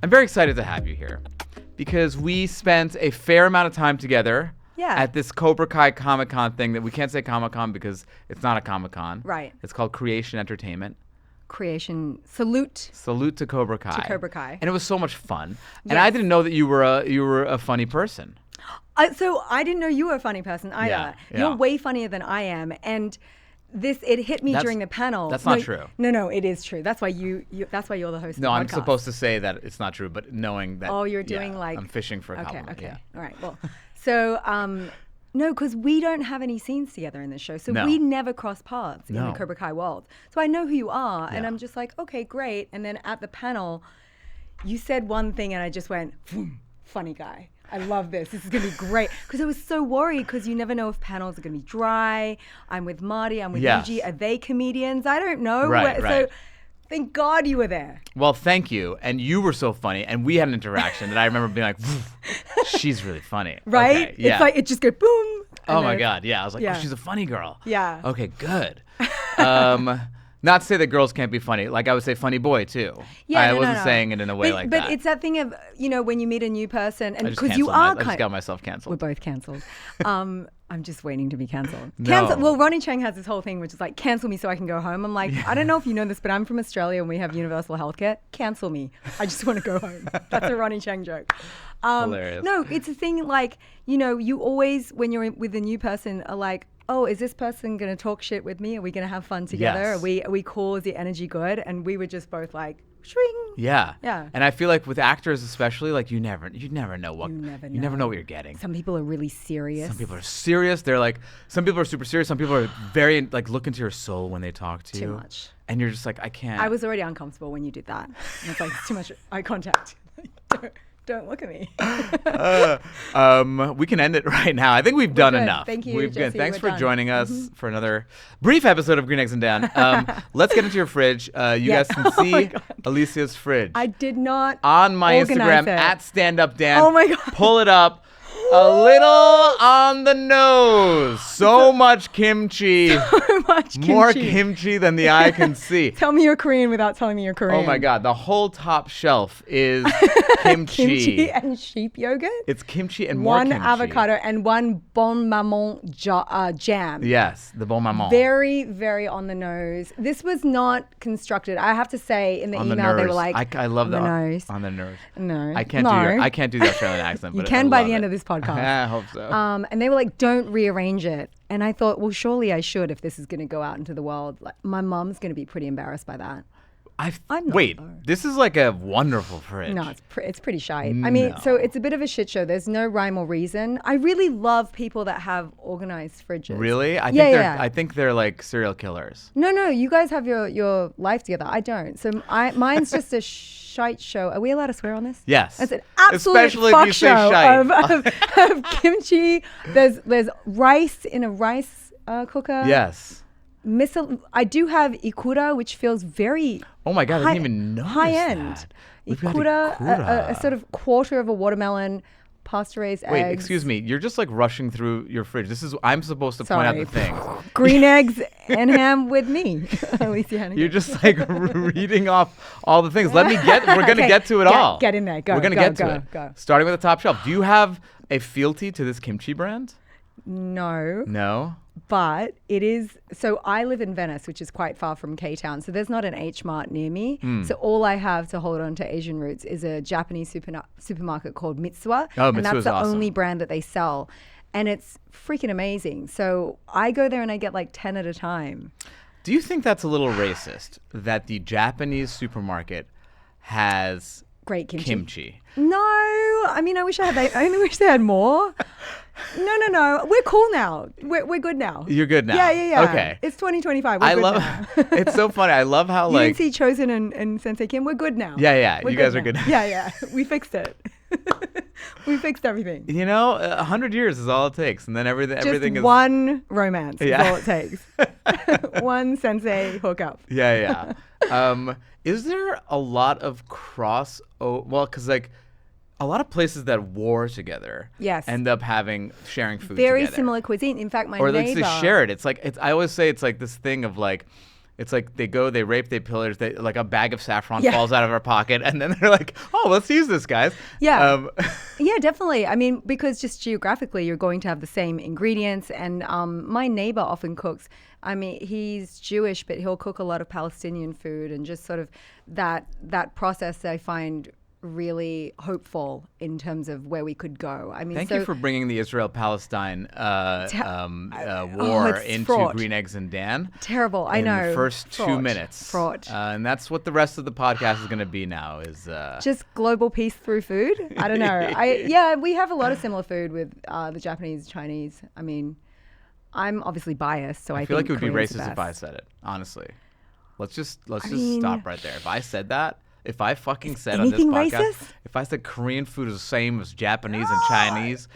I'm very excited to have you here because we spent a fair amount of time together at this Cobra Kai Comic-Con thing that we can't say Comic-Con because it's not a Comic-Con. Right. It's called Creation Entertainment. Salute to Cobra Kai. To Cobra Kai. And it was so much fun. And I didn't know that you were a funny person. So I didn't know you were a funny person either. Yeah. You're way funnier than I am. And it hit me during the panel. That's not true. No, it is true. That's why that's why you're the host of the podcast. No, I'm supposed to say that it's not true, but knowing that you're doing I'm fishing for a compliment. Okay. Yeah. All right. Well, so no, because we don't have any scenes together in this show. So we never cross paths in the Cobra Kai world. So I know who you are and I'm just like, okay, great. And then at the panel, you said one thing and I just went, funny guy. I love this. This is going to be great. Because I was so worried because you never know if panels are going to be dry. I'm with Marty. I'm with Yuji. Are they comedians? I don't know. Right. So thank God you were there. Well, thank you. And you were so funny. And we had an interaction that I remember being like, she's really funny. Right? Okay, yeah. It's like it just goes boom. Oh, my God. Yeah. I was like, oh, she's a funny girl. Yeah. Okay, good. Not to say that girls can't be funny. Like I would say funny boy, too. Yeah, I wasn't saying it in a way like that. But it's that thing of, when you meet a new person, and because I just got myself canceled. We're both canceled. I'm just waiting to be canceled. No. Well, Ronnie Chang has this whole thing, which is like, cancel me so I can go home. I'm like, I don't know if you know this, but I'm from Australia and we have universal healthcare. Cancel me. I just want to go home. That's a Ronnie Chang joke. Hilarious. No, it's a thing like, you always, when you're with a new person, are like, oh, is this person going to talk shit with me? Are we going to have fun together? Yes. Are we cool? Is the energy good? And we were just both like, shring. Yeah. Yeah. And I feel like with actors especially, like you never know what you're getting. Some people are really serious. Some people are serious. They're like, some people are super serious. Some people are very like look into your soul when they talk to you. Too much. And you're just like, I can't. I was already uncomfortable when you did that. And it's like, it's too much eye contact. Don't look at me. We can end it right now. I think we've done enough. Thank you, Jesse. Thanks for joining us for another brief episode of Green Eggs and Dan. Let's get into your fridge. You guys can see Alicia's fridge. I did not on my organize Instagram it. at Stand Up Dan. Oh my God. Pull it up. A little on the nose. So much kimchi. So much kimchi. More kimchi than the eye can see. Tell me you're Korean without telling me you're Korean. Oh my God. The whole top shelf is kimchi. Kimchi and sheep yogurt? It's kimchi and more kimchi. One avocado and one bon maman jam. Yes, the bon maman. Very, very on the nose. This was not constructed. I have to say in the email they were like, I love that. Nose. On the nose. No. I can't do the Australian accent. You but can I by love the end it. of this podcast. I hope so. And they were like, don't rearrange it. And I thought, well, surely I should if this is going to go out into the world. Like, my mom's going to be pretty embarrassed by that. I'm not. Wait, this is like a wonderful fridge. No, it's pretty shite. I mean, so it's a bit of a shit show. There's no rhyme or reason. I really love people that have organized fridges. Really? I think they're like serial killers. No, you guys have your life together. I don't. So mine's just a shite show. Are we allowed to swear on this? Yes. It's an absolute Especially fuck if you say show shite. of kimchi. There's rice in a rice cooker. Yes. I do have ikura, which feels very oh my God, I didn't even notice high end. that. Ikura, a sort of quarter of a watermelon, pasture-raised eggs. Wait, excuse me. You're just like rushing through your fridge. I'm supposed to point out the things. Green eggs and ham with me, Alicia Hannah-Kim. You're just like reading off all the things. We're gonna get to it all. Get in there. Go. We're gonna get to it. Go. Starting with the top shelf. Do you have a fealty to this kimchi brand? No. No. But it is, so I live in Venice, which is quite far from K-Town. So there's not an H-Mart near me. So all I have to hold on to Asian roots is a Japanese supermarket called Mitsuwa. Oh, and that's the awesome. only brand that they sell. And it's freaking amazing. So I go there and I get like 10 at a time. Do you think that's a little racist that the Japanese supermarket has great kimchi? No. I mean, I only wish they had more. No. We're cool now. We're good now. You're good now. Yeah. Okay. It's 2025. We're good now. It's so funny. I love how you didn't see Chosen and Sensei Kim. We're good now. Yeah. You guys are good now. Yeah. We fixed it. We fixed everything. 100 years is all it takes, and then everything is one romance is all it takes. One sensei hookup. Yeah. Is there a lot of well, because like a lot of places that war together end up sharing food very together. Similar cuisine. In fact, my or neighbor, they share it. I always say it's like this thing of like, It's like they go, they rape, they pillage, they like a bag of saffron falls out of our pocket, and then they're like, "Oh, let's use this, guys." Yeah, yeah, definitely. I mean, because just geographically, you're going to have the same ingredients. And my neighbor often cooks. I mean, he's Jewish, but he'll cook a lot of Palestinian food, and just sort of that process I find really hopeful in terms of where we could go. I mean, thank you for bringing the Israel-Palestine war into fraught. Green Eggs and Dan. Terrible, I know. In the first fraught. 2 minutes. Fraught. And that's what the rest of the podcast is going to be now. Is just global peace through food. I don't know. We have a lot of similar food with the Japanese, Chinese. I mean, I'm obviously biased, so I feel think like it would Korean's be racist if I said it. Honestly, let's just stop right there. If I said that. If I fucking said on this podcast, racist? If I said Korean food is the same as Japanese and Chinese,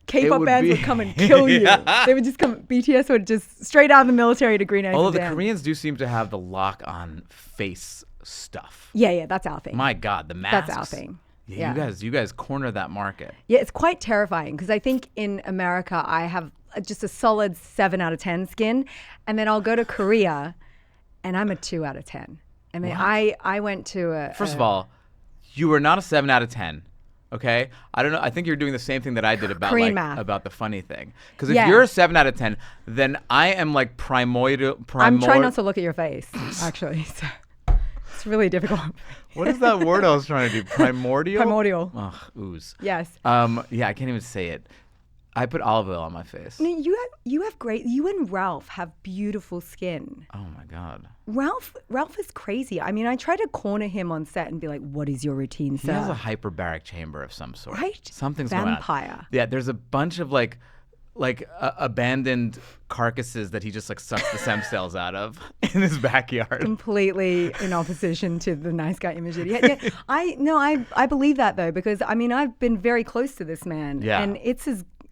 K-pop bands would come and kill you. They would just come. BTS would just straight out of the military to Green Eggs. Although the Koreans do seem to have the lock on face stuff. Yeah, that's our thing. My God, the masks. That's our thing. Yeah. You guys corner that market. Yeah, it's quite terrifying because I think in America I have just a solid 7 out of 10 skin, and then I'll go to Korea, and I'm a 2 out of 10. I mean, I went to First of all, you were not a 7 out of 10. Okay, I don't know. I think you're doing the same thing that I did about about the funny thing. Because if you're a 7 out of 10, then I am like primordial. I'm trying not to look at your face, actually. So it's really difficult. What is that word I was trying to do? Primordial. Primordial. Ugh, ooze. Yes. Yeah, I can't even say it. I put olive oil on my face. You have great. You and Ralph have beautiful skin. Oh my God. Ralph is crazy. I mean, I try to corner him on set and be like, "What is your routine, sir?" He has a hyperbaric chamber of some sort. Right. Something's vampire. Going on. Yeah. There's a bunch of like abandoned carcasses that he just like sucks the stem cells out of in his backyard. Completely in opposition to the nice guy image that he had. Yeah, I believe that though, because I mean I've been very close to this man. Yeah. And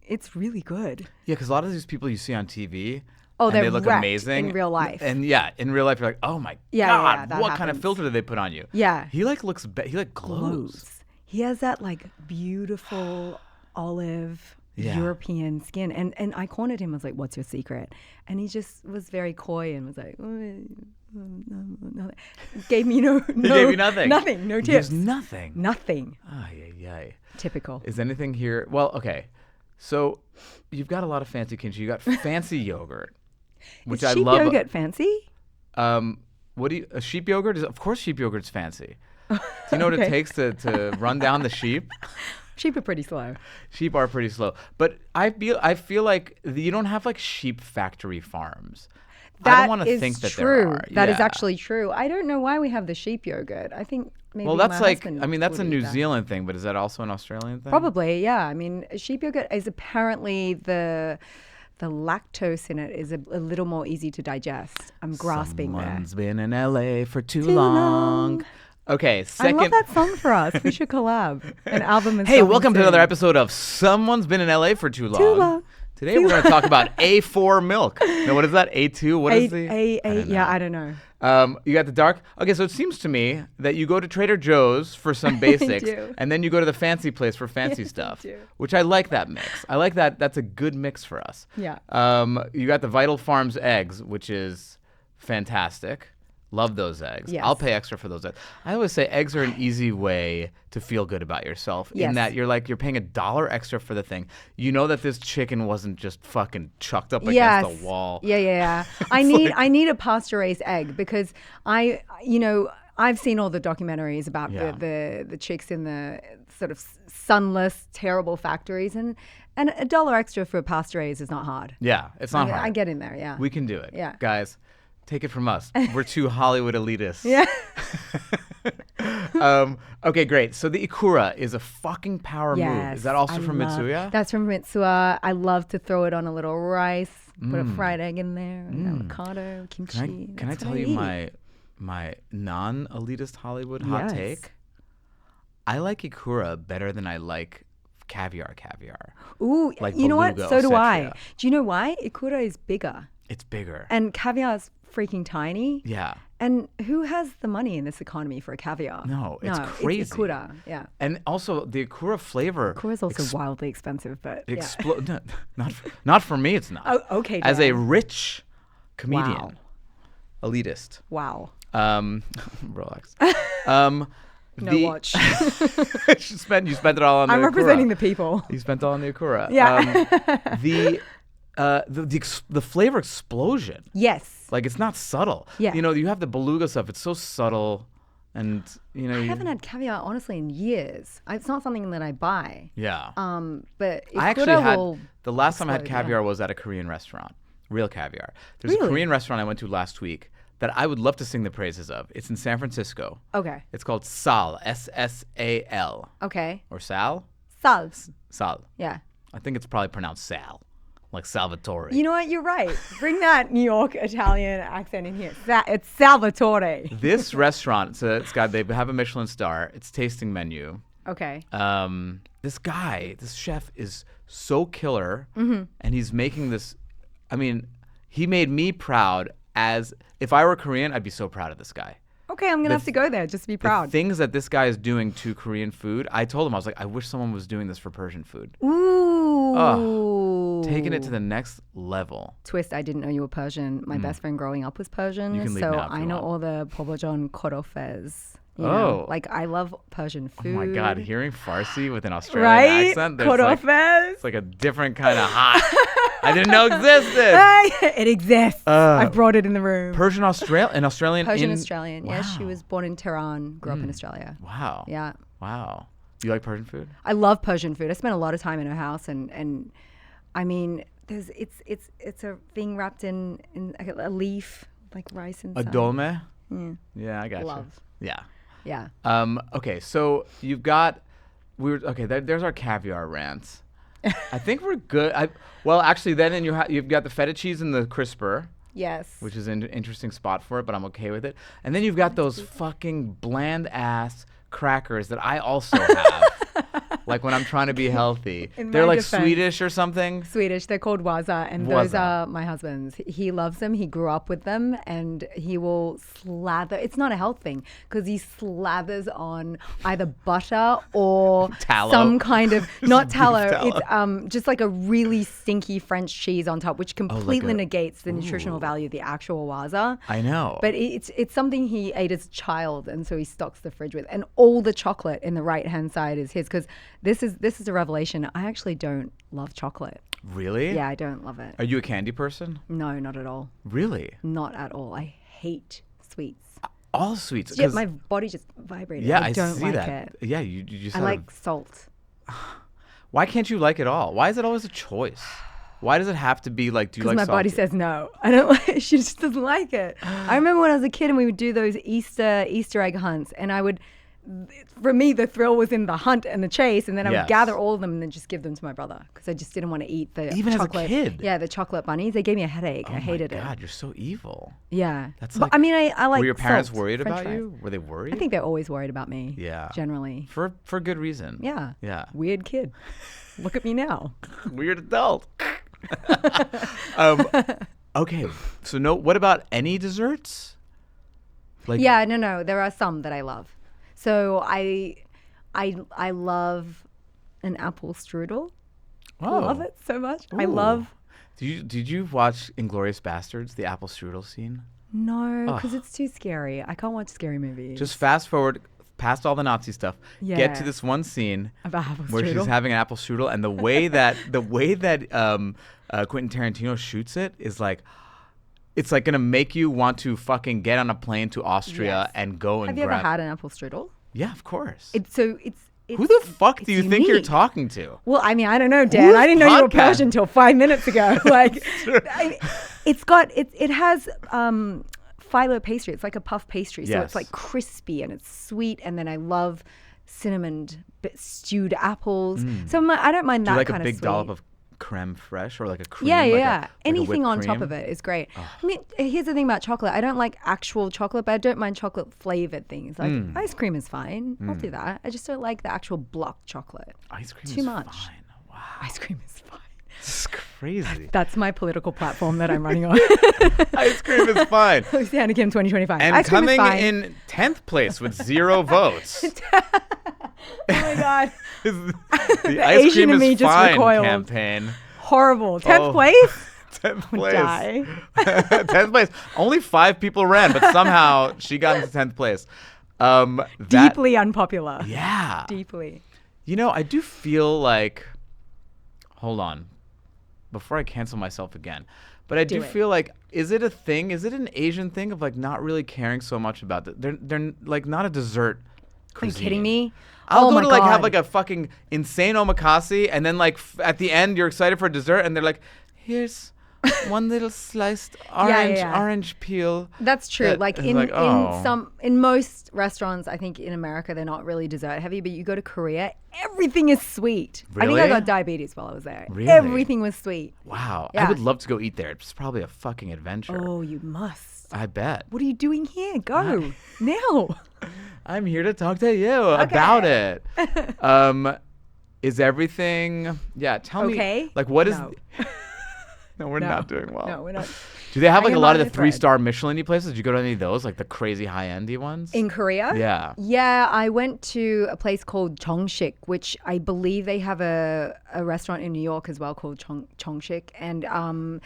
it's really good. Yeah, because a lot of these people you see on TV, they look wrecked amazing in real life. And in real life you're like, oh my God, what kind of filter did they put on you? Yeah. He like looks, he like glows. He has that like beautiful olive European skin. And I cornered him. I was like, what's your secret? And he just was very coy and was like, no. Gave me no. He gave you nothing. Nothing. No tips. Nothing. Nothing. Ay. Typical. Is anything here? Well, okay. So you've got a lot of fancy kimchi. You got fancy yogurt, which Is I sheep love. Yogurt fancy? A sheep yogurt? Of course sheep yogurt's fancy. Do you know what it takes to run down the sheep? Sheep are pretty slow. Sheep are pretty slow. But I feel like you don't have like sheep factory farms. I don't want to think that there are. That is actually true. I don't know why we have the sheep yogurt. I think maybe that's my like, husband I mean, that's a would New eat that. Zealand thing, but is that also an Australian thing? Probably, yeah. I mean, sheep yogurt is apparently the lactose in it is a little more easy to digest. I'm grasping Someone's there. been in LA for too long. Okay, second. I love that song for us. We should collab an album and Hey, welcome to another episode of Someone's Been in LA for Too Long. Too long. Today we're going to talk about A4 milk. No, what is that? A2? What is the? I don't know. You got the dark. Okay, so it seems to me that you go to Trader Joe's for some basics, and then you go to the fancy place for fancy stuff, which I like that mix. I like that. That's a good mix for us. Yeah. You got the Vital Farms eggs, which is fantastic. Love those eggs. Yes. I'll pay extra for those eggs. I always say eggs are an easy way to feel good about yourself. Yes. In that you're paying $1 extra for the thing. You know that this chicken wasn't just fucking chucked up against the wall. Yeah. I need a pasture-raised egg because I've seen all the documentaries about the chicks in the sort of sunless, terrible factories, and $1 extra for pasture-raised is not hard. Yeah, it's not hard. I get in there, yeah. We can do it. Yeah. Guys, take it from us. We're two Hollywood elitists. Yeah. Okay, great. So the ikura is a fucking power move. Is that also from Mitsuya? That's from Mitsuya. I love to throw it on a little rice, put a fried egg in there, avocado, kimchi. Can I tell you my non-elitist Hollywood hot take? I like ikura better than I like caviar. Ooh, like you know what? beluga So or do I. cetera. Do you know why? Ikura is bigger. It's bigger. And caviar is freaking tiny. Yeah. And who has the money in this economy for a caviar? No, it's crazy. It's ikura, yeah. And also the ikura flavor. Ikura is also wildly expensive, but not for me. It's not. Oh, okay. As a rich comedian, elitist. Wow. Rolex. No watch. you spent it all on the I'm representing the people. You spent it all on the Acura. Yeah. The flavor explosion. Yes. Like, it's not subtle. Yeah. You know, you have the beluga stuff. It's so subtle. And, you know. I haven't had caviar, honestly, in years. It's not something that I buy. Yeah. But I actually had, the last time I had caviar was at a Korean restaurant. Real caviar. There's a Korean restaurant I went to last week that I would love to sing the praises of. It's in San Francisco. Okay. It's called Sal, S-S-A-L. Okay. Or Sal? Sal. Sal. Yeah. I think it's probably pronounced Sal, like Salvatore. You know what? You're right. Bring that New York Italian accent in here. It's Salvatore. This restaurant, they have a Michelin star. It's tasting menu. Okay. This chef is so killer, and he's making this. I mean, he made me proud. As if I were Korean, I'd be so proud of this guy. Okay, I'm gonna have to go there just to be proud. The things that this guy is doing to Korean food, I told him, I was like, I wish someone was doing this for Persian food. Ooh. Taking it to the next level. Twist, I didn't know you were Persian. My best friend growing up was Persian, You can leave so now if I you know want. all the Poblajon korofes. Like, I love Persian food. Oh my God, hearing Farsi with an Australian accent, Korofes. It's like a different kind of hot. I didn't know existed. It exists. I brought it in the room. Persian Australian. Persian Australian. Wow. Yeah, she was born in Tehran, grew up in Australia. Wow. Yeah. Wow. Do you like Persian food? I love Persian food. I spent a lot of time in her house, and I mean, it's a thing wrapped in a leaf, like rice inside. A dolme? Yeah, I got you. Love. Yeah. Yeah. Okay, so you've got there's our caviar rant. I think we're good. Actually, then you've got the feta cheese and the crisper. Yes. Which is an interesting spot for it, but I'm okay with it. And then you've got those fucking bland ass crackers that I also have. Like when I'm trying to be healthy. They're like Swedish or something. Swedish. They're called waza, and those are my husband's. He loves them. He grew up with them, and he will slather. It's not a health thing because he slathers on either butter or tallow. Some kind of not tallow. It's just like a really stinky French cheese on top, which completely negates the nutritional value of the actual waza. I know. But it's something he ate as a child, and so he stocks the fridge with. And all the chocolate in the right hand side is his because this is a revelation. I actually don't love chocolate. Really? Yeah, I don't love it. Are you a candy person? No, not at all. Really? Not at all. I hate sweets. All sweets? Yeah, my body just vibrated. Yeah, I don't see like that. it. Yeah, you just. I like salt. Why can't you like it all? Why is it always a choice? Why does it have to be like? Do you like? Because my body says no. I don't like. She just doesn't like it. I remember when I was a kid and we would do those Easter egg hunts, and I would. For me, the thrill was in the hunt and the chase, and then I would gather all of them and then just give them to my brother because I just didn't want to eat the even chocolate. As a kid. Yeah, the chocolate bunnies. They gave me a headache. I hated it. Oh my God, you're so evil. Yeah, that's like. I mean, I like. Were your parents salt, worried French about fries. you? Were they worried? I think they're always worried about me. Yeah. Generally. For good reason. Yeah. Yeah. Weird kid. Look at me now. Weird adult. Okay. So no. What about any desserts? Like. Yeah. No. There are some that I love. So I love an apple strudel. Oh. I love it so much. Ooh. I love. Did you watch Inglourious Bastards, the apple strudel scene? No, because it's too scary. I can't watch scary movies. Just fast forward past all the Nazi stuff. Yeah. Get to this one scene where she's having an apple strudel, and the way that Quentin Tarantino shoots it is like. It's like gonna make you want to fucking get on a plane to Austria and go and. Have you ever had an apple strudel? Yeah, of course. It's who the fuck do you think you're talking to? Well, I mean, I don't know, Dan. I didn't know you were Persian until 5 minutes ago. Like, it has phyllo pastry. It's like a puff pastry, so it's like crispy and it's sweet. And then I love cinnamon stewed apples. So I don't mind that kind of sweet. Do you like a big dollop of creme fraiche or like a cream? Yeah. Anything on top of it is great. Oh. I mean, here's the thing about chocolate. I don't like actual chocolate, but I don't mind chocolate flavored things. Like ice cream is fine. I'll do that. I just don't like the actual block chocolate. Ice cream too is much. Fine. Wow. Ice cream is fine. This is crazy. That's my political platform that I'm running on. Ice cream is fine. Alicia Hannah-Kim 2025. And ice coming in 10th place with 0 votes. Oh my God. The Ice Asian Cream in me is just Fine recoiled. campaign. Horrible. 10th place? 10th place. Die. 10th place. Only 5 people ran, but somehow she got into 10th place. Deeply unpopular. Yeah. Deeply. You know, I do feel like, like, hold on, before I cancel myself again, but I do feel like, is it a thing? Is it an Asian thing of like not really caring so much about it? They're like not a dessert cuisine. Are you kidding me? I'll go to like have like a fucking insane omakase, and then like at the end you're excited for dessert, and they're like, here's one little sliced orange peel. That's true. Like in most restaurants, I think in America they're not really dessert heavy, but you go to Korea, everything is sweet. Really? I think I got diabetes while I was there. Really? Everything was sweet. Wow. Yeah. I would love to go eat there. It's probably a fucking adventure. Oh, you must. I bet. What are you doing here? Go now. I'm here to talk to you about it. Is everything? Yeah, tell me. Like, what is? No, we're not doing well. No, we're not. Do they have like a lot of the 3-star Michelin-y places? Did you go to any of those, like the crazy high-endy ones? In Korea? Yeah. Yeah, I went to a place called Jeongshik, which I believe they have a restaurant in New York as well called Jeongshik, and I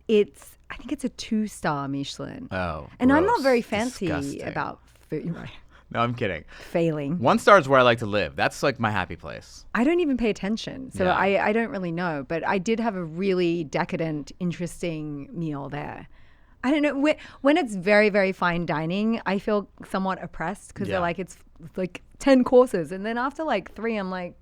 think it's a 2-star Michelin. Oh, and gross. I'm not very fancy Disgusting. about food. Right. No, I'm kidding. Failing. 1 star is where I like to live. That's like my happy place. I don't even pay attention, so I don't really know. But I did have a really decadent, interesting meal there. I don't know. When it's very, very fine dining, I feel somewhat oppressed because they're like, it's like 10 courses. And then after like 3, I'm like,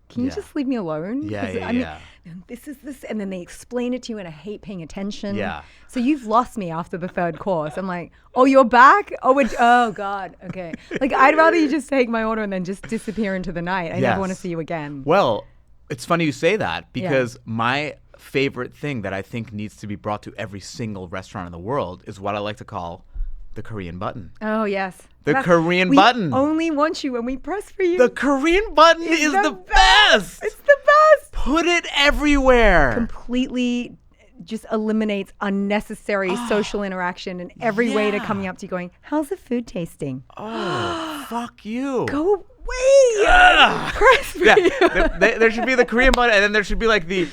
can you just leave me alone? Yeah. This is this. And then they explain it to you and I hate paying attention. Yeah. So you've lost me after the 3rd course. I'm like, oh, you're back? Oh, God. Okay. Like, I'd rather you just take my order and then just disappear into the night. I never want to see you again. Well, it's funny you say that because my favorite thing that I think needs to be brought to every single restaurant in the world is what I like to call the Korean button. Oh, yes. The Korean button. We only want you when we press for you. The Korean button is the best. It's the best. Put it everywhere. Completely just eliminates unnecessary social interaction and every way to coming up to you going, how's the food tasting? Oh, fuck you. Go away. Press for you. There should be the Korean button, and then there should be like the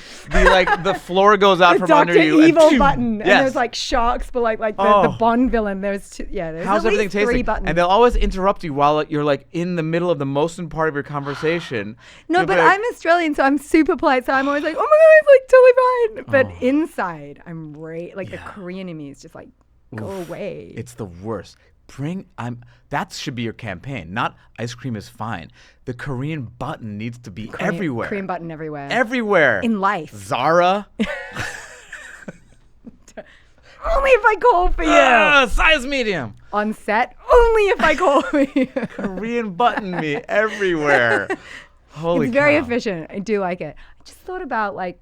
floor goes out from under you. Dr. Evil button. And there's like sharks, but like the Bond villain. There's how's everything tasting? 3 buttons. And they'll always interrupt you while you're like in the middle of the most important part of your conversation. No, but I'm Australian, so I'm super polite. So I'm always like, oh my God, it's like totally fine. But inside, I'm the Korean in me is just like, go away. It's the worst. That should be your campaign. Not ice cream is fine. The Korean button needs to be everywhere. Korean button everywhere. Everywhere. In life. Zara. Only if I call for you. Size medium. On set, only if I call for you. Korean button me everywhere. Holy It's very efficient. I do like it. I just thought about like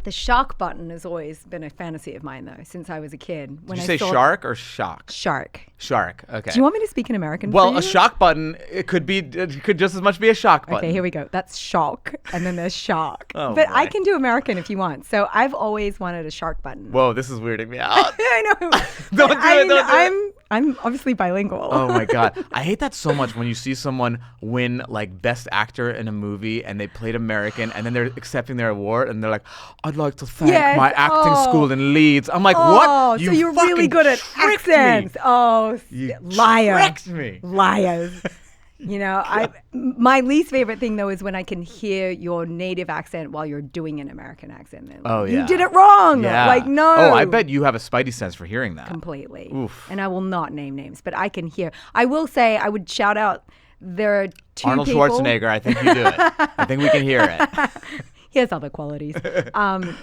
the shark button has always been a fantasy of mine, though, since I was a kid. Did you say shark or shock? Shark. Shark. Okay. Do you want me to speak in American? Well, a shock button, it could just as much be a shock button. Okay, here we go. That's shock, and then there's shark. Oh, but boy. I can do American if you want. So I've always wanted a shark button. Whoa, this is weirding me out. I know. Don't do it. I'm obviously bilingual. Oh my God. I hate that so much when you see someone win like best actor in a movie and they played American and then they're accepting their award and they're like, I'd like to thank my acting school in Leeds. I'm like, what? So you're really good at accents. Me. Oh, liar. Tricked me. Liars. You know, my least favorite thing though is when I can hear your native accent while you're doing an American accent. Like, you did it wrong. Yeah. Like, no. Oh, I bet you have a spidey sense for hearing that. Completely. Oof. And I will not name names, but I can hear. I will say I would shout out. There are 2 Arnold people. Schwarzenegger. I think you do it. I think we can hear it. He has other qualities.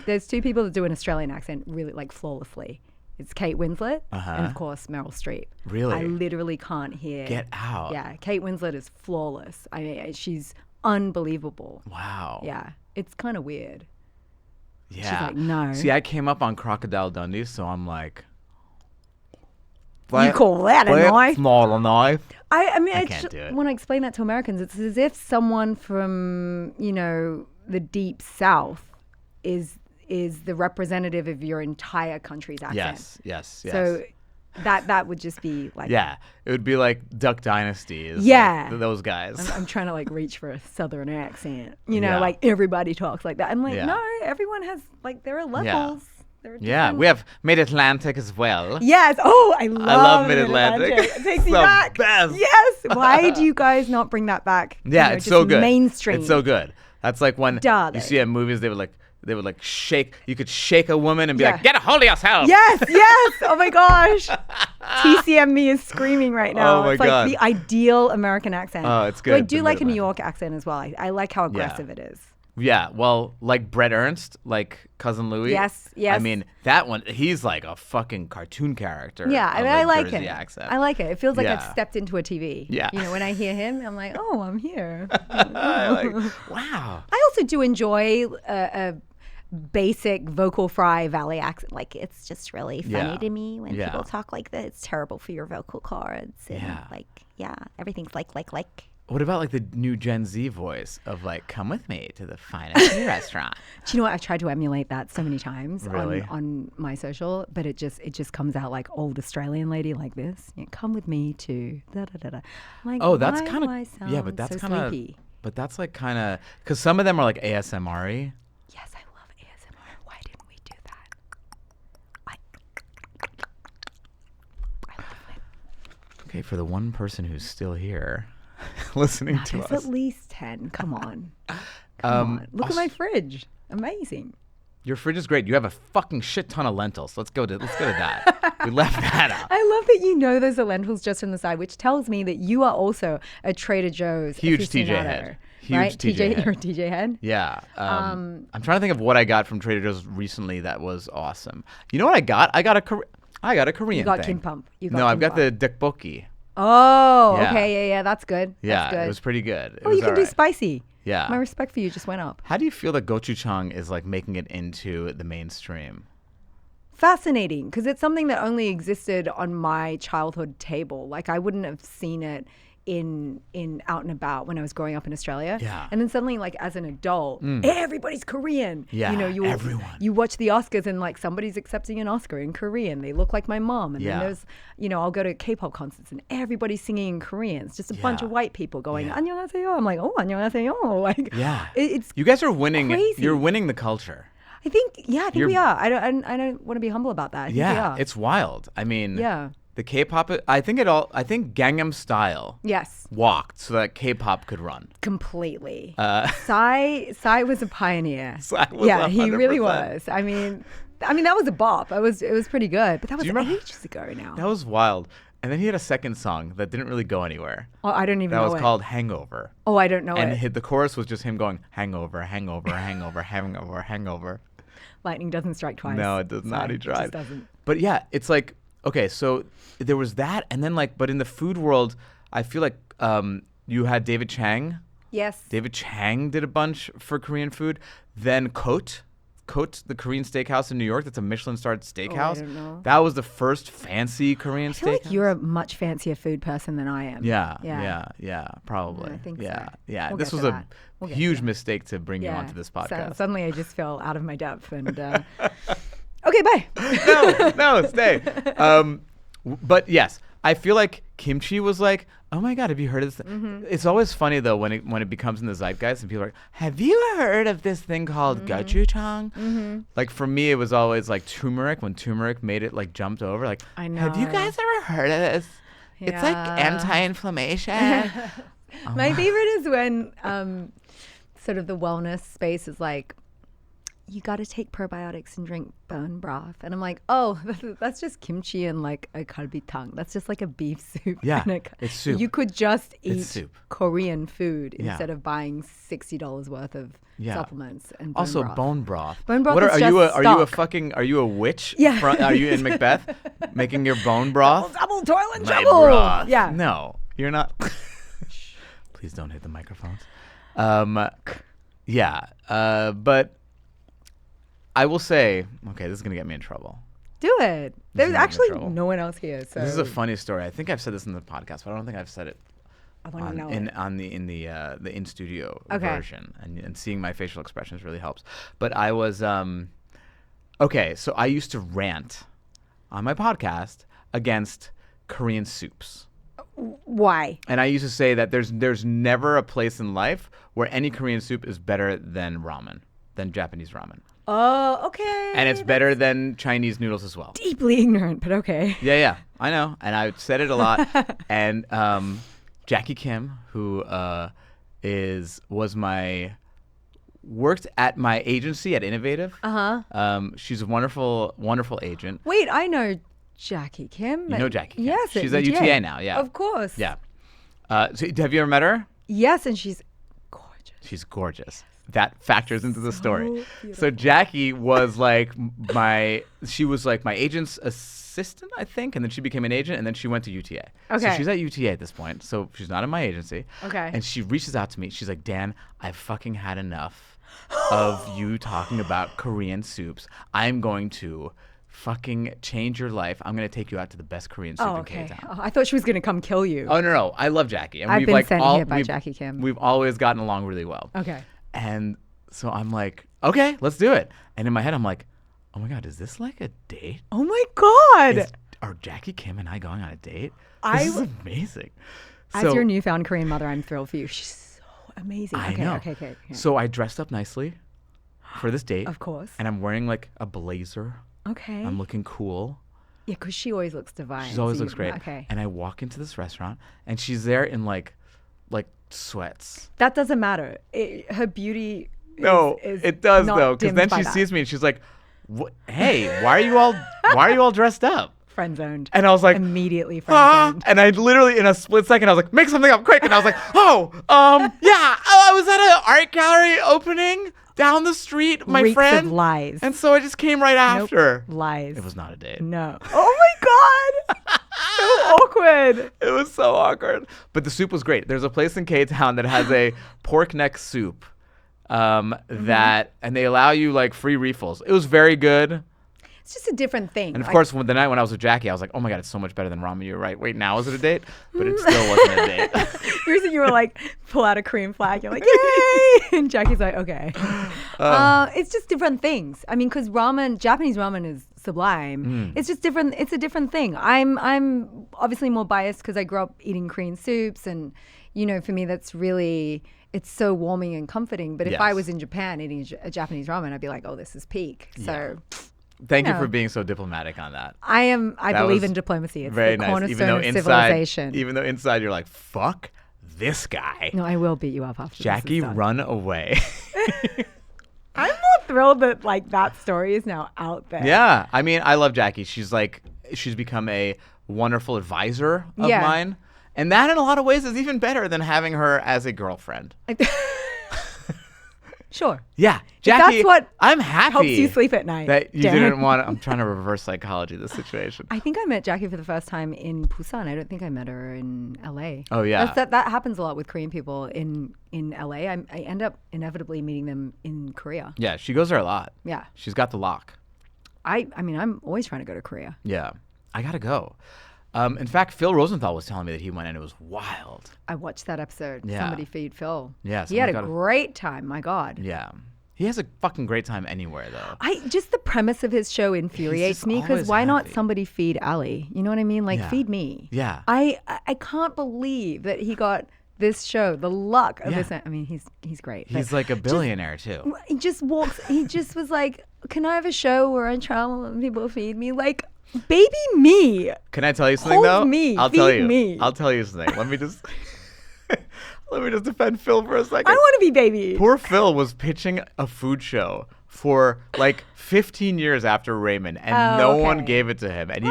There's 2 people that do an Australian accent really like flawlessly. It's Kate Winslet and, of course, Meryl Streep. Really? I literally can't hear. Get out. Yeah, Kate Winslet is flawless. She's unbelievable. Wow. Yeah, it's kind of weird. Yeah. She's like, no. See, I came up on Crocodile Dundee, so I'm like... You call that a knife? Not a knife. I can't do it. When I explain that to Americans, it's as if someone from, the deep south is the representative of your entire country's accent. Yes. So that would just be like... Yeah, it would be like Duck Dynasty. Yeah. Like those guys. I'm trying to like reach for a southern accent. Like everybody talks like that. I'm like, no, everyone has like, there are levels. Yeah, we have Mid-Atlantic as well. Yes. Oh, I love Mid-Atlantic. It takes me back. Best. Yes. Why do you guys not bring that back? Yeah, it's so good. Mainstream. It's so good. That's like when you see in movies, they would shake. You could shake a woman and be like, "Get a hold of yourself." Yes. Oh my gosh. TCM me is screaming right now. Oh my it's God. like the ideal American accent. Oh, it's good. But I do like a New York accent as well. I like how aggressive it is. Yeah, well, like Brett Ernst, like Cousin Louie. Yes. I mean, that one, he's like a fucking cartoon character. Yeah, I like Jersey it. Accent. I like it. It feels like I've stepped into a TV. Yeah. You know, when I hear him, I'm like, oh, I'm here. Wow. I also do enjoy a basic vocal fry valley accent. Like, it's just really funny to me when people talk like that. It's terrible for your vocal cords. And everything's like. What about like the new Gen Z voice of like, come with me to the finest new restaurant? Do you know what? I've tried to emulate that so many times really? on my social, but it just comes out like old Australian lady like this. You know, come with me to da da da da. Like, oh, that's kind of but that's so kind of sleepy? But that's like kind of because some of them are like ASMR-y. Yes, I love ASMR. Why didn't we do that? I love it. Okay, for the one person who's still here. Listening to us. There's at least 10. Come on. Come on. Look at my fridge. Amazing. Your fridge is great. You have a fucking shit ton of lentils. Let's go to that. We left that out. I love that you know those are lentils just from the side, which tells me that you are also a Trader Joe's huge TJ head. Huge right? TJ head. You're a TJ head? Yeah. I'm trying to think of what I got from Trader Joe's recently that was awesome. You know what I got? I got a Korean You got thing. kimbap. I've got the tteokbokki. Oh, okay. Yeah, that's good. Yeah, that's good. It was pretty good. You can do spicy. Yeah. My respect for you just went up. How do you feel that gochujang is like making it into the mainstream? Fascinating, because it's something that only existed on my childhood table. Like, I wouldn't have seen it in out and about when I was growing up in Australia. Yeah. And then suddenly, like, as an adult, everybody's Korean. Yeah, you know, everyone. You watch the Oscars and like somebody's accepting an Oscar in Korean. They look like my mom. And then there's, I'll go to K-pop concerts and everybody's singing in Korean. It's just a bunch of white people going, 안녕하세요. I'm like, oh, 안녕하세요. Like, it's you guys are winning. crazy. You're winning the culture. I think we are. I don't want to be humble about that. I think we are. It's wild. I mean, the K-pop. I think Gangnam Style. Yes. Walked so that K-pop could run. Completely. Psy was a pioneer. Psy was 100%. He really was. I mean that was a bop. It was pretty good, but that was ages ago now. That was wild. And then he had a second song that didn't really go anywhere. Oh, I don't even know. That was called Hangover. Oh, I don't know it. And the chorus was just him going, hangover, hangover, hangover, hangover, hangover. Lightning doesn't strike twice. No, it does not. He tried. It just doesn't. But yeah, it's like, okay, so there was that. And then but in the food world, I feel like you had David Chang. Yes. David Chang did a bunch for Korean food. Then Cote, the Korean steakhouse in New York. That's a Michelin-starred steakhouse. I don't know. That was the first fancy Korean steakhouse. I feel like you're a much fancier food person than I am. Yeah, probably. I think so. Yeah. We'll this was a huge mistake to bring you onto this podcast. So suddenly I just feel out of my depth. And okay, bye. No, stay. But yes, I feel like kimchi was like, oh my God, have you heard of this? Mm-hmm. It's always funny though when it becomes in the zeitgeist and people are like, have you heard of this thing called gochujang? Mm-hmm. Like for me, it was always like turmeric. When turmeric made it like jumped over, like, I know. Have you guys ever heard of this? Yeah. It's like anti-inflammation. My favorite is when sort of the wellness space is like, you got to take probiotics and drink bone broth. And I'm like, oh, that's just kimchi and like a kalbitang. That's just like a beef soup. Yeah, it's soup. You could just eat Korean food instead of buying $60 worth of supplements and bone broth. Bone broth. Bone broth what is are you a witch? Yeah. Are you in Macbeth making your bone broth? Double toil and trouble. Broth. Yeah. No, you're not. Please don't hit the microphones. But I will say, okay, this is going to get me in trouble. Do it. There's actually no one else here. So this is a funny story. I think I've said this in the podcast, but I don't think I've said it I want to know it. in the in studio version. And seeing my facial expressions really helps. But I was okay, so I used to rant on my podcast against Korean soups. Why? And I used to say that there's never a place in life where any Korean soup is better than ramen, than Japanese ramen. Oh, okay. And it's better than Chinese noodles as well. Deeply ignorant, but okay. Yeah, I know. And I said it a lot. And Jackie Kim, who worked at my agency at Innovative. She's a wonderful, wonderful agent. Wait, I know Jackie Kim. You know Jackie Kim. Yes. She's at UTA now, yeah. Of course. Yeah. So have you ever met her? Yes, and she's gorgeous. She's gorgeous. That factors into the story. Beautiful. So Jackie was like my agent's assistant, I think, and then she became an agent, and then she went to UTA. Okay. So she's at UTA at this point, so she's not in my agency. Okay. And she reaches out to me. She's like, Dan, I've fucking had enough of you talking about Korean soups. I'm going to fucking change your life. I'm going to take you out to the best Korean soup in K-Town. Oh, I thought she was going to come kill you. Oh, no. I love Jackie. And I've been sent here by Jackie Kim. We've always gotten along really well. Okay. And so I'm like, okay, let's do it. And in my head, I'm like, oh my God, is this like a date? Oh my God. Are Jackie Kim and I going on a date? This is amazing. As your newfound Korean mother, I'm thrilled for you. She's so amazing. I know. Okay. So I dressed up nicely for this date. Of course. And I'm wearing like a blazer. Okay. I'm looking cool. Yeah, because she always looks divine. She always looks great. Okay. And I walk into this restaurant, and she's there in like sweats. That doesn't matter. Her beauty. It does though, because then she sees me and she's like, "Hey, why are you all dressed up?" Friend zoned. And I was like, immediately friend zoned. And I literally, in a split second, I was like, make something up quick. And I was like, I was at an art gallery opening down the street, my Reeks friend. Of lies. And so I just came right after. Lies. It was not a date. No. Oh my God. So awkward. It was so awkward. But the soup was great. There's a place in K-Town that has a pork neck soup. And they allow you like free refills. It was very good. It's just a different thing. And of course, the night when I was with Jackie, I was like, oh my God, it's so much better than ramen. You're right. Wait, now is it a date? But it still wasn't a date. You were like, pull out a Korean flag. You're like, yay! And Jackie's like, okay. It's just different things. I mean, because Japanese ramen is sublime. It's just different. It's a different thing. I'm obviously more biased because I grew up eating Korean soups. And, for me, that's really... It's so warming and comforting. But if I was in Japan eating a Japanese ramen, I'd be like, oh, this is peak. So... Thank you for being so diplomatic on that. I believe in diplomacy. It's very the nice. cornerstone of civilization. Even though inside you're like, fuck this guy. No, I will beat you up after Jackie, this is done. run away. I'm more thrilled that that story is now out there. Yeah. I mean, I love Jackie. She's become a wonderful advisor of mine. And that in a lot of ways is even better than having her as a girlfriend. Sure. Yeah, Jackie. That's what I'm happy helps you sleep at night. That you didn't want. I'm trying to reverse psychology this situation. I think I met Jackie for the first time in Busan. I don't think I met her in LA. Oh yeah. That happens a lot with Korean people in LA. I end up inevitably meeting them in Korea. Yeah, she goes there a lot. Yeah. She's got the lock. I mean, I'm always trying to go to Korea. Yeah, I gotta go. In fact, Phil Rosenthal was telling me that he went and it was wild. I watched that episode. Yeah. Somebody feed Phil. Yeah. He had a great time. My God. Yeah. He has a fucking great time anywhere, though. Just the premise of his show infuriates me because why not somebody feed Ali? You know what I mean? Like feed me. Yeah. I can't believe that he got this show, the luck of this. I mean, he's great. He's like a billionaire too. He just was like, can I have a show where I travel and people feed me? Like, baby me. Can I tell you something though? Me. I'll feed tell you. Me. I'll tell you something. Let me just defend Phil for a second. I want to be baby. Poor Phil was pitching a food show for like 15 years after Raymond, and no one gave it to him. And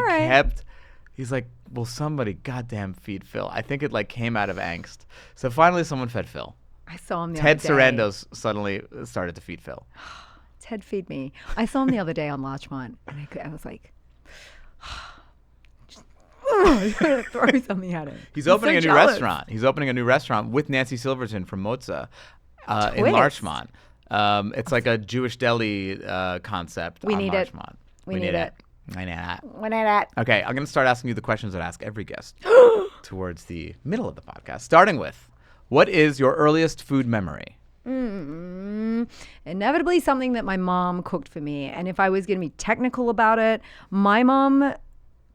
he's like, will somebody goddamn feed Phil? I think it like came out of angst. So finally someone fed Phil. I saw him the Ted other day. Sarandos suddenly started to feed Phil. Ted feed me. I saw him the other day on Larchmont, and I was like, throw something at him. He's opening a new restaurant. He's opening a new restaurant with Nancy Silverton from Moza in Larchmont. It's like a Jewish deli concept on Larchmont. We need it. I know. Okay, I'm going to start asking you the questions that I ask every guest towards the middle of the podcast. Starting with, what is your earliest food memory? Inevitably something that my mom cooked for me. And if I was going to be technical about it, my mom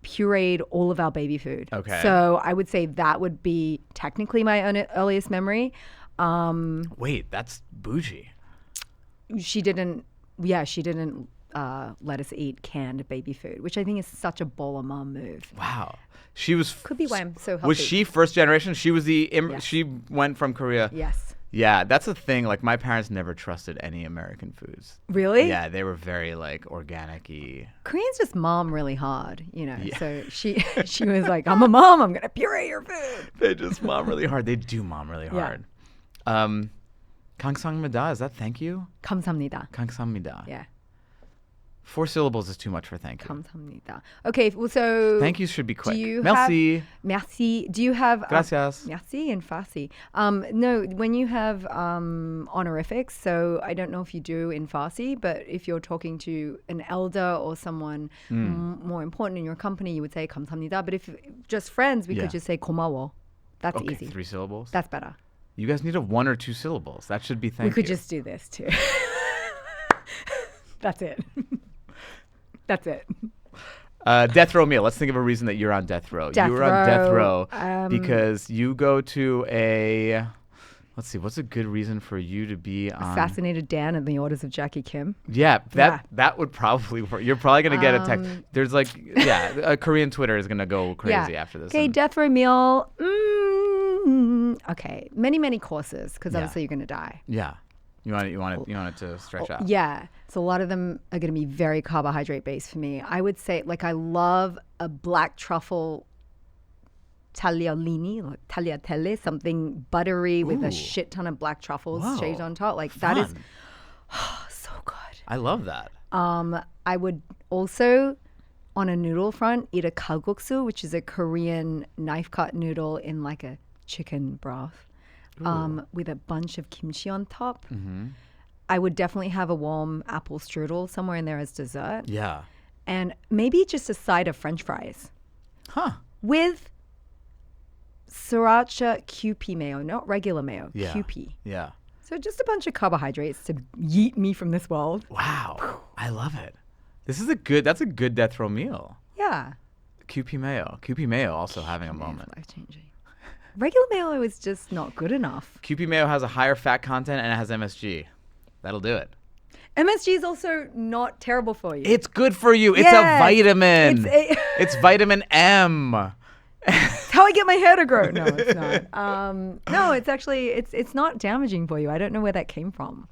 pureed all of our baby food. Okay. So I would say that would be technically my earliest memory. Wait, that's bougie. She didn't she didn't let us eat canned baby food, which I think is such a baller mom move. Wow. Could be why I'm so healthy. Was she first generation? She was Yes. She went from Korea. Yes. Yeah, that's the thing. Like, my parents never trusted any American foods. Really? Yeah, they were very like organic-y. Koreans just mom really hard, Yeah. So she was like, I'm a mom. I'm gonna puree your food. They just mom really hard. They do mom really hard. 감사합니다. Is that thank you? 감사합니다. 감사합니다. Yeah. 4 syllables is too much for thank you. 감사합니다. Okay, well, so thank yous should be quick. Merci. Merci. Do you have Gracias. Merci in Farsi? No, when you have honorifics, so I don't know if you do in Farsi, but if you're talking to an elder or someone more important in your company, you would say 감사합니다. But if just friends, we could just say 고마워. That's easy. 3 syllables? That's better. You guys need 1 or 2 syllables. That should be thank you. We could just do this too. That's it. That's it. Death row meal. Let's think of a reason that you're on death row. You were on death row because you go to a. Let's see. What's a good reason for you to be on? Assassinated Dan in the Orders of Jackie Kim. Yeah, that would probably work. You're probably gonna get a text. There's a Korean Twitter is gonna go crazy after this. Okay, death row meal. Okay, many courses because obviously you're gonna die. Yeah. You want it to stretch out. Yeah. So a lot of them are going to be very carbohydrate based for me. I would say I love a black truffle tagliolini, like tagliatelle, something buttery with a shit ton of black truffles shaved on top. That is so good. I love that. I would also, on a noodle front, eat a kalguksu, which is a Korean knife cut noodle in a chicken broth. With a bunch of kimchi on top. Mm-hmm. I would definitely have a warm apple strudel somewhere in there as dessert. Yeah. And maybe just a side of French fries. Huh. With sriracha Kewpie mayo, not regular mayo, Kewpie. Yeah. So just a bunch of carbohydrates to yeet me from this world. Wow. I love it. That's a good death row meal. Yeah. Kewpie mayo also having a moment. Life-changing. Regular mayo is just not good enough. Kewpie mayo has a higher fat content and it has MSG. That'll do it. MSG is also not terrible for you. It's good for you. It's a vitamin. It's vitamin M. It's how I get my hair to grow. No, it's not. No, it's actually it's not damaging for you. I don't know where that came from.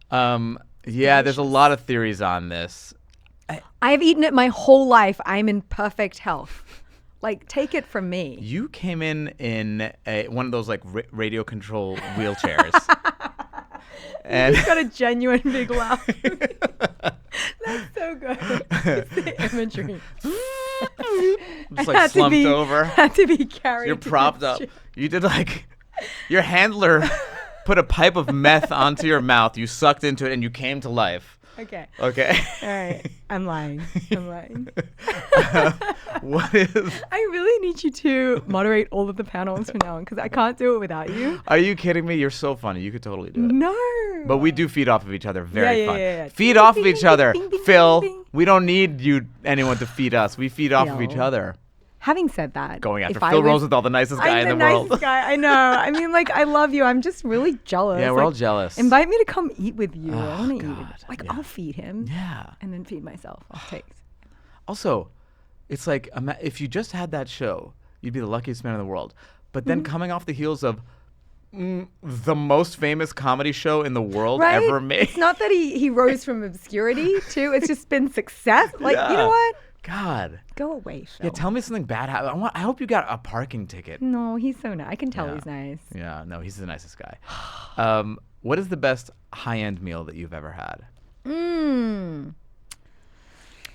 There's a lot of theories on this. I've eaten it my whole life. I'm in perfect health. Take it from me. You came in one of those radio control wheelchairs. And you've got a genuine big laugh. That's so good. It's the imagery. Just slumped over. Had to be carried. You're propped up. You did your handler put a pipe of meth onto your mouth. You sucked into it and you came to life. Okay. All right. I'm lying. What is? I really need you to moderate all of the panels from now on because I can't do it without you. Are you kidding me? You're so funny. You could totally do it. No. But we do feed off of each other. Very fun. Yeah. Feed off of each other. Phil, we don't need anyone to feed us. We feed off of each other. Having said that, going after Phil Rosenthal, the nicest guy in the world. Nicest guy. I know. I mean, I love you. I'm just really jealous. Yeah, we're all jealous. Invite me to come eat with you. I want to eat. I'll feed him. Yeah. And then feed myself. I'll take. Also, it's if you just had that show, you'd be the luckiest man in the world. But then coming off the heels of the most famous comedy show in the world ever made. It's not that he rose from obscurity too. It's just been success. You know what? God. Go away, Phil. Yeah, tell me something bad happened. I hope you got a parking ticket. No, he's so nice. I can tell he's nice. Yeah, no, he's the nicest guy. What is the best high-end meal that you've ever had?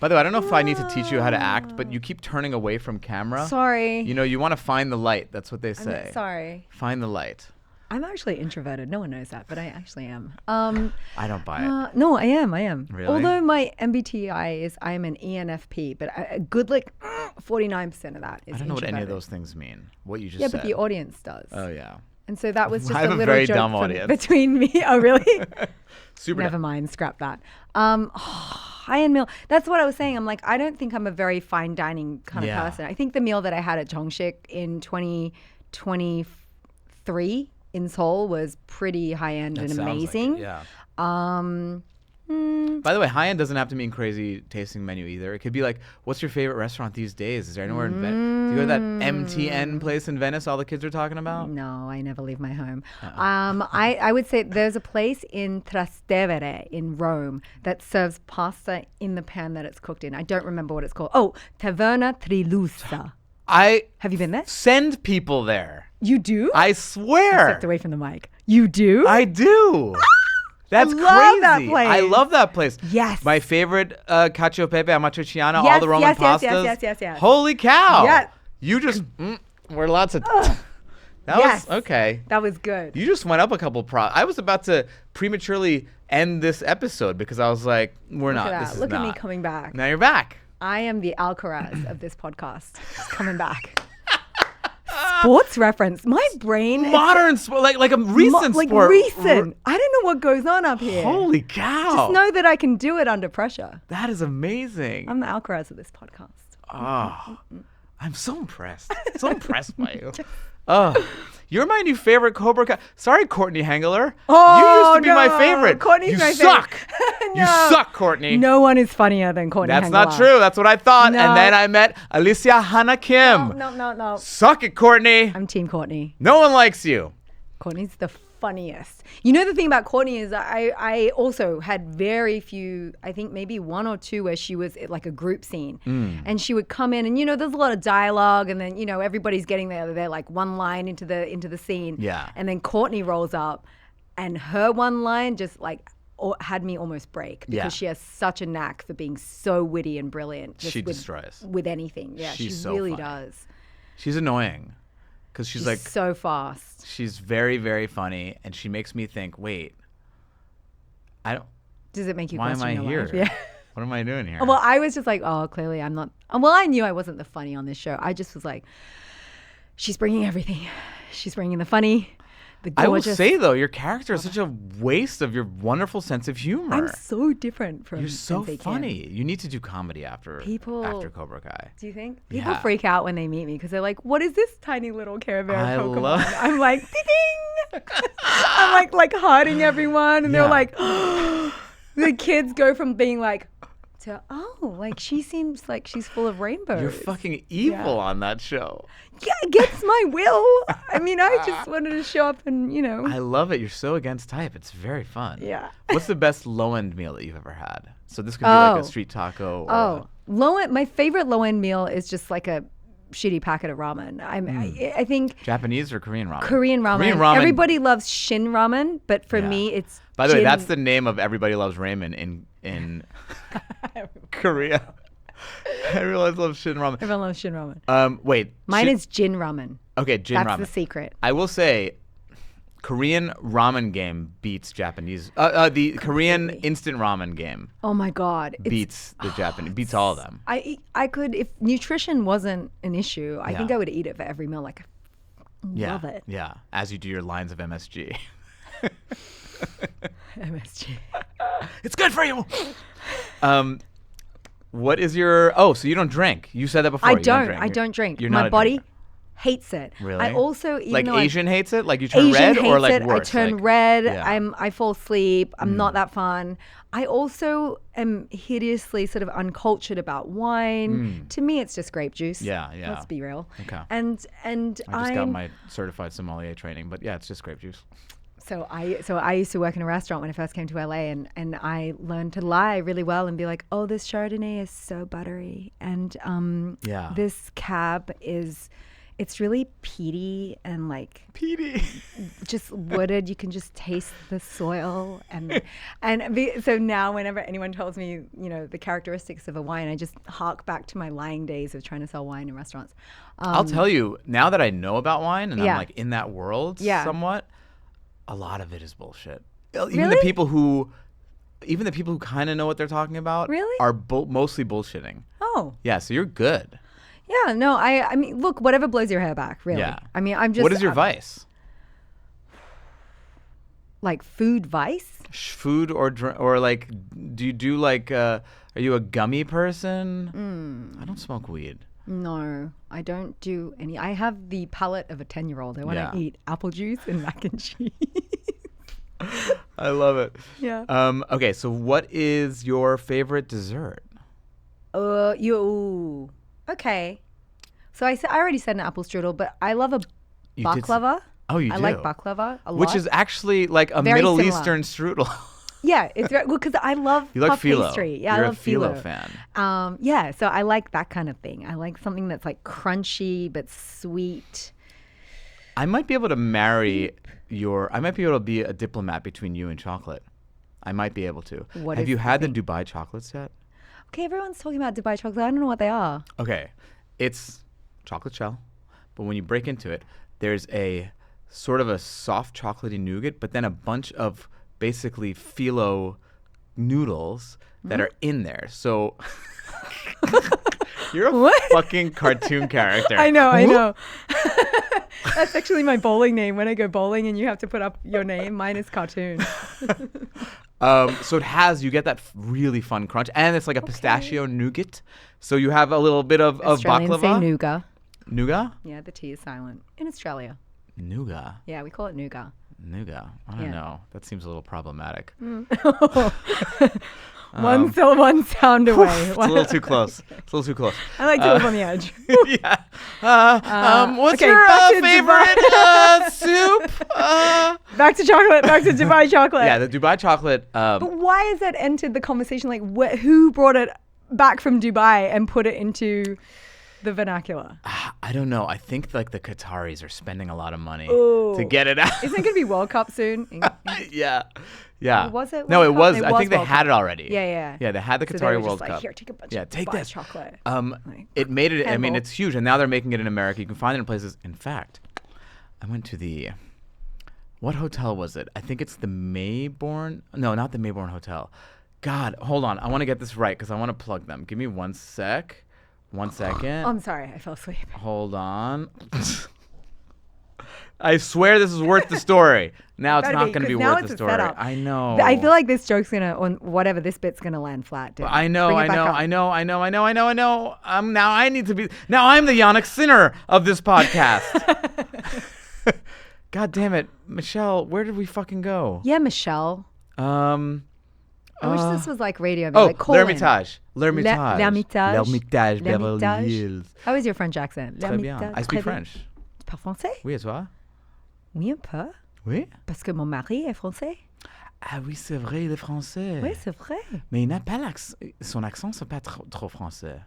By the way, I don't know if I need to teach you how to act, but you keep turning away from camera. Sorry. You want to find the light. That's what they say. Sorry. Find the light. I'm actually introverted. No one knows that, but I actually am. I don't buy it. No, I am. Really? Although my MBTI is I'm an ENFP, but a good 49% of that is I don't know what any of those things mean. What you just said. Yeah, but the audience does. Oh, yeah. And so that was just I have a a little very joke dumb audience. between me. Oh, really? Super. Never mind. Scrap that. High-end meal. That's what I was saying. I'm I don't think I'm a very fine dining kind of person. I think the meal that I had at Jongshik in 2023 in Seoul was pretty high-end and amazing. Like it, yeah. By the way, high-end doesn't have to mean crazy tasting menu either. It could be like, what's your favorite restaurant these days? Is there anywhere in Venice? Do you go to that MTN place in Venice all the kids are talking about? No, I never leave my home. I would say there's a place in Trastevere in Rome that serves pasta in the pan that it's cooked in. I don't remember what it's called. Oh, Taverna Trilussa. Have you been there? Send people there. You do? I swear. I stepped away from the mic. You do? I do. That's crazy. That place. I love that place. Yes. My favorite cacio e pepe, amatriciana, all the Roman pastas. Yes. Holy cow. Yes. You just, we're allowed to. That was, okay. That was good. You just went up a couple I was about to prematurely end this episode because I was like, we're not. This is Look not. at me coming back. Now you're back. I am the Alcaraz of this podcast. Just coming back. Sports reference. My brain. Modern sport, like a recent sport. Like recent. I don't know what goes on up here. Holy cow. Just know that I can do it under pressure. That is amazing. I'm the Alcaraz of this podcast. Oh, I'm so impressed. So impressed by you. Oh, you're my new favorite Cobra Kai. Sorry, Courtney Hengler. Oh, you used to be my favorite. Courtney's my suck. favorite. You suck, Courtney. No one is funnier than Courtney That's Hengler. not true. That's what I thought. No. And then I met Alicia Hannah-Kim. No. Suck it, Courtney. I'm Team Courtney. No one likes you. Courtney's the funniest. You know, the thing about Courtney is I also had very few, I think maybe one or two where she was like a group scene. And she would come in and, there's a lot of dialogue and then, everybody's getting they're like one line into the scene. Yeah. And then Courtney rolls up and her one line just like had me almost break because she has such a knack for being so witty and brilliant. She destroys. With anything. Yeah, she so really funny. does. She's annoying because she's like so fast. She's very, very funny, and she makes me think. Wait, I don't. Does it make you? Why am I your here? Life? Yeah. What am I doing here? Well, I was just like, clearly I'm not. Well, I knew I wasn't the funny on this show. I just was like, she's bringing everything. She's bringing the funny. I will say though, your character is such a waste of your wonderful sense of humor. I'm so different from. You're so Sensei funny. Kim. You need to do comedy after Cobra Kai. Do you think people freak out when they meet me because they're like, "What is this tiny little Care Bear Pokemon?" I'm like, "Ding!" I'm like hiding everyone, and they're like, the kids go from being like to like she seems like she's full of rainbows. You're fucking evil on that show. Yeah, against my will. I mean, I just wanted to show up and, I love it. You're so against type. It's very fun. Yeah. What's the best low-end meal that you've ever had? So this could be like a street taco. Or low-end. My favorite low-end meal is just like a shitty packet of ramen. I think Japanese or Korean ramen? Korean ramen. Everybody loves Shin ramen, but for me, it's By the way, that's the name of Everybody Loves Ramen in Korea. Everyone loves Shin ramen. Everyone loves Shin ramen. Wait. Mine is Jin ramen. Okay, Jin ramen. That's the secret. I will say, Korean ramen game beats Japanese. The Korean instant ramen game. Oh my God. Beats the Japanese. Beats all of them. I could, if nutrition wasn't an issue, I think I would eat it for every meal. Like, love it. Yeah, as you do your lines of MSG. MSG. It's good for you. What is your? So you don't drink. You said that before. I don't drink. My body hates it. Really? I also even like Asian hates it. Like you turn red, or like worse. I turn red. I fall asleep. I'm not that fun. I also am hideously sort of uncultured about wine. To me, it's just grape juice. Yeah. Let's be real. Okay. And I just got my certified sommelier training, but yeah, it's just grape juice. So I used to work in a restaurant when I first came to LA, and I learned to lie really well and be like, oh, this Chardonnay is so buttery, and this Cab it's really peaty and like just wooded. You can just taste the soil, so now whenever anyone tells me the characteristics of a wine, I just hark back to my lying days of trying to sell wine in restaurants. I'll tell you, now that I know about wine and I'm like in that world somewhat. A lot of it is bullshit. Even the people who kind of know what they're talking about are mostly bullshitting. Oh. Yeah, so you're good. Yeah, no, I mean, look, whatever blows your hair back, really. Yeah. I mean, I'm just... What is your vice? Like food vice? Food or like, do you do like, are you a gummy person? I don't smoke weed. No, I don't do any. I have the palate of a 10-year-old. I want to eat apple juice and mac and cheese. I love it. Yeah. Okay, so what is your favorite dessert? Okay. So I already said an apple strudel, but I love a baklava. Oh, you do? I like baklava a lot. Which is actually like a Very Middle similar. Eastern strudel. Yeah, it's very well because I love You like puff phyllo. pastry. Yeah, You're I love a phyllo fan. Yeah, so I like that kind of thing. I like something that's like crunchy but sweet. I might be able to I might be able to be a diplomat between you and chocolate. I might be able to. Have you had the Dubai chocolates yet? Okay, everyone's talking about Dubai chocolate. I don't know what they are. Okay, it's chocolate shell, but when you break into it, there's a sort of a soft chocolatey nougat, but then a bunch of basically phyllo noodles that are in there. So you're a fucking cartoon character. I know. That's actually my bowling name. When I go bowling and you have to put up your name, mine is cartoon. So you get that really fun crunch, and it's like a pistachio nougat. So you have a little bit of Australians baklava. say nougat. Nougat? Yeah, the T is silent in Australia. Nougat. Yeah, we call it nougat. Nougat. I don't know. That seems a little problematic. One sound away. It's a little too close. I like to live on the edge. Yeah. What's your favorite soup? Back to chocolate. Back to Dubai chocolate. Yeah, the Dubai chocolate. But why has that entered the conversation? Like, who brought it back from Dubai and put it into the vernacular? I don't know. I think like the Qataris are spending a lot of money to get it out. Isn't it going to be World Cup soon? Yeah. Yeah. Was it? No, World it Cup? was. It I think they World had Cup. it already. Yeah. Yeah, they had the So Qatari they were World just like, Cup. here, take a bunch of take Dubai this chocolate. It made it. I mean, Handle. it's huge, and now they're making it in America. You can find it in places. In fact, I went to what hotel was it? I think it's the Mayborn. No, not the Mayborn Hotel. God, hold on. I want to get this right because I want to plug them. Give me 1 sec. 1 second. I'm sorry, I fell asleep. Hold on. I swear this is worth the story. Now it's not going to be worth the story. I know. I feel like this joke's gonna, on whatever this bit's gonna land flat. Dude. I know. Bring it back up. I know. Now I need to be. Now I'm the Yannick Sinner of this podcast. God damn it, Michelle. Where did we fucking go? Yeah, Michelle. I wish this was like radio. Like, L'Hermitage. L'Hermitage. Beverly Hills. How is your French accent? Très bien. I speak French. Tu parles français? Oui, et toi? Oui, un peu. Oui? Parce que mon mari est français. Ah oui, c'est vrai, il est français. Oui, c'est vrai. Mais il n'a pas l'accent. Son accent, c'est pas trop français.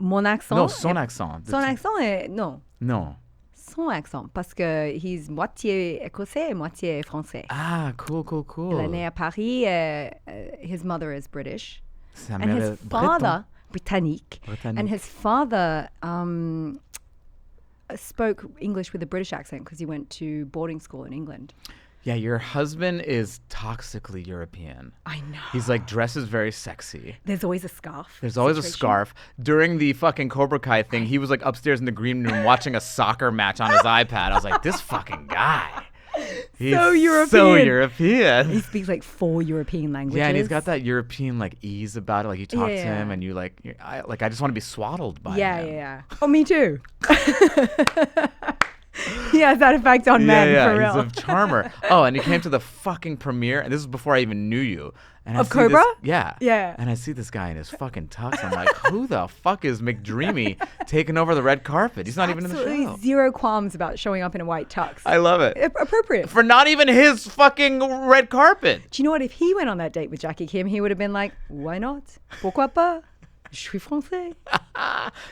Mon accent? Non, son accent. Son accent est... Non. Non. Son accent, parce que he's moitié écossais et moitié français. Ah, cool. Il est né à Paris. His mother is British. Sa And mère his est father, Britannique. And his father spoke English with a British accent because he went to boarding school in England. Yeah, your husband is toxically European. I know. He's like dresses very sexy. There's always a scarf. There's always a scarf. During the fucking Cobra Kai thing, he was like upstairs in the green room watching a soccer match on his iPad. I was like, this fucking guy. He's so European. So European. He speaks like 4 European languages. Yeah, and he's got that European like ease about it. Like you talk to him and you I just want to be swaddled by him. Yeah. Oh, me too. He has that effect on men, for real. He's a charmer. Oh, and he came to the fucking premiere, and this is before I even knew you. And of Cobra? Yeah. Yeah. And I see this guy in his fucking tux. I'm like, who the fuck is McDreamy taking over the red carpet? He's not even in the show. Absolutely zero qualms about showing up in a white tux. I love it. Appropriate. For not even his fucking red carpet. Do you know what? If he went on that date with Jackie Kim, he would have been like, why not? Pourquoi pas? Je suis français.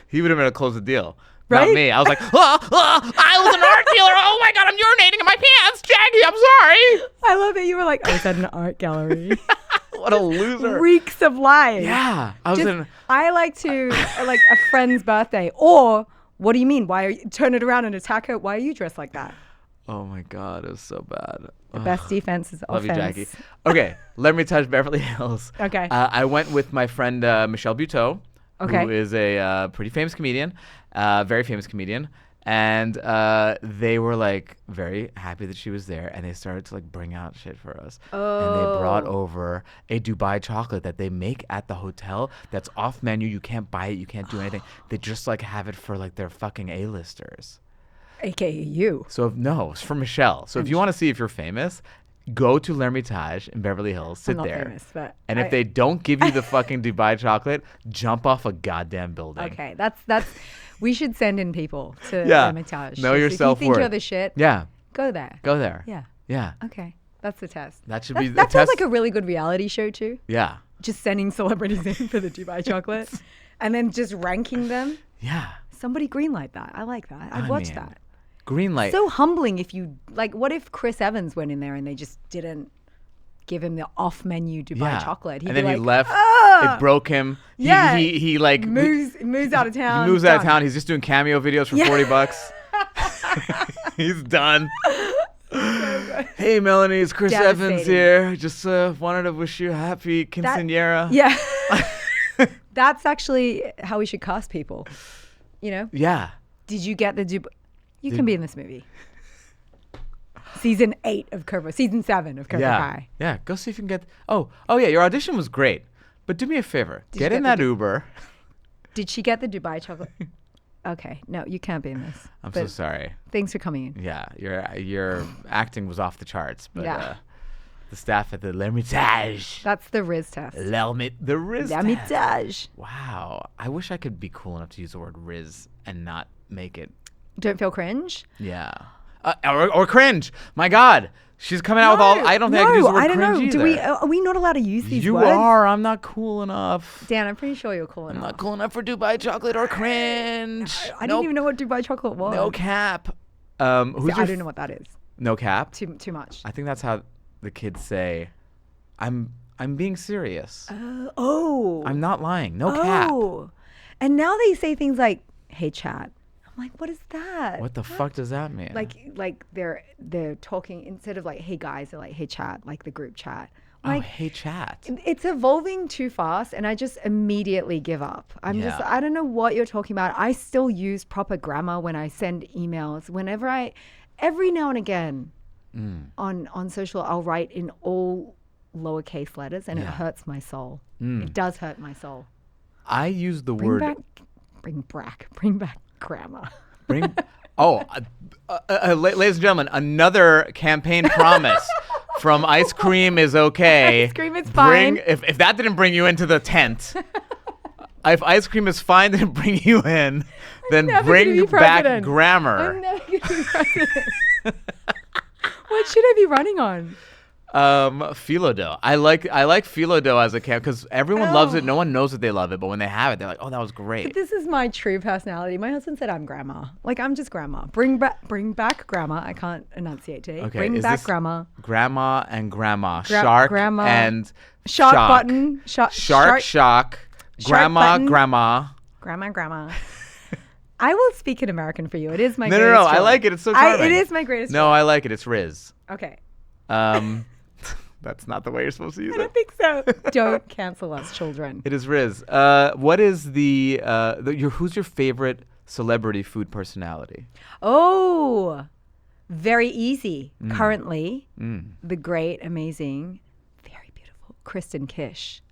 He would have been able to close the deal. Right? Not me. I was like, I was an art dealer. Oh my God, I'm urinating in my pants. Jackie, I'm sorry. I love it. You were like, I was at an art gallery. What a loser. Reeks of lies. Yeah. I like to, like a friend's birthday. Or, what do you mean? Turn it around and attack her? Why are you dressed like that? Oh my God, it was so bad. The best defense is offense. Love you, Jackie. Okay, let me touch Beverly Hills. Okay. I went with my friend Michelle Buteau, who is a pretty famous comedian, very famous comedian. And they were like very happy that she was there, and they started to like bring out shit for us. Oh. And they brought over a Dubai chocolate that they make at the hotel that's off menu. You can't buy it. You can't do anything. They just like have it for like their fucking A-listers. AKA you. So no, it's for Michelle. So if you want to see if you're famous, go to L'Hermitage in Beverly Hills, sit I'm not there, famous, but and if they don't give you the fucking Dubai chocolate, jump off a goddamn building. Okay, that's. We should send in people to L'Hermitage. Know your self-worth. If you think you're the shit, go there. Go there. Yeah. Okay, that's the test. That should be the that test. sounds like a really good reality show too. Yeah. Just sending celebrities in for the Dubai chocolate, and then just ranking them. Yeah. Somebody greenlight that. I like that. I'd watch that. Greenlight. So humbling if you like. What if Chris Evans went in there and they just didn't give him the off-menu Dubai chocolate? He'd and then he left. It broke him. Yeah. He like moves out of town. He moves out of town. He's just doing cameo videos for $40. He's done. Hey Melanie, it's Chris Evans here. Just wanted to wish you a happy quinceañera. That's actually how we should cast people. You know? Yeah. Did you get the Dubai? You can be in this movie. Season 7 of Cobra Kai. Yeah, go see if you can get. Oh yeah, your audition was great, but do me a favor, get in that Uber. Did she get the Dubai chocolate? Okay, no, you can't be in this. I'm so sorry. Thanks for coming in. Yeah, your acting was off the charts, but the staff at the L'Hermitage. That's the Riz test. The Riz L'Hermitage. Test. Wow, I wish I could be cool enough to use the word Riz and not make it. Don't feel cringe? Yeah. Or cringe. My God. She's coming out with all. I don't think I can use the word cringe either. Are we not allowed to use these words? You are. I'm not cool enough. Dan, I'm pretty sure you're cool enough. I'm not cool enough for Dubai chocolate or cringe. I didn't even know what Dubai chocolate was. No cap. I don't know what that is. No cap? Too much. I think that's how the kids say, I'm being serious. I'm not lying. No cap. And now they say things like, hey, chat. I'm like, what is that? What the fuck does that mean? Like they're talking instead of like, hey guys, they're like, hey chat, like the group chat. Like, hey chat. It's evolving too fast, and I just immediately give up. I don't know what you're talking about. I still use proper grammar when I send emails. Every now and again on social, I'll write in all lowercase letters, and it hurts my soul. It does hurt my soul. I use the word. Bring back grammar. Ladies and gentlemen, another campaign promise from Ice Cream is okay. Ice Cream is fine. If that didn't bring you into the tent, if Ice Cream is fine, didn't bring you in, then bring back grammar. I'm never going to be president. What should I be running on? Phyllo dough. I like phyllo dough as a camp because everyone loves it. No one knows that they love it, but when they have it, they're like, "Oh, that was great." But this is my true personality. My husband said I'm grandma. Like I'm just grandma. Bring back grandma. I can't enunciate today. Okay, bring back grandma. Grandma and grandma. Shark grandma. And shark shock. Button. Shark shock. Grandma. Grandma. I will speak in American for you. It is my no. joy. I like it. It's so charming. It is my greatest. No, I like it. It's Riz. Okay. That's not the way you're supposed to use it. I don't think so. Don't cancel us, children. It is Riz. What is who's your favorite celebrity food personality? Oh, very easy. Currently, the great, amazing, very beautiful Kristen Kish.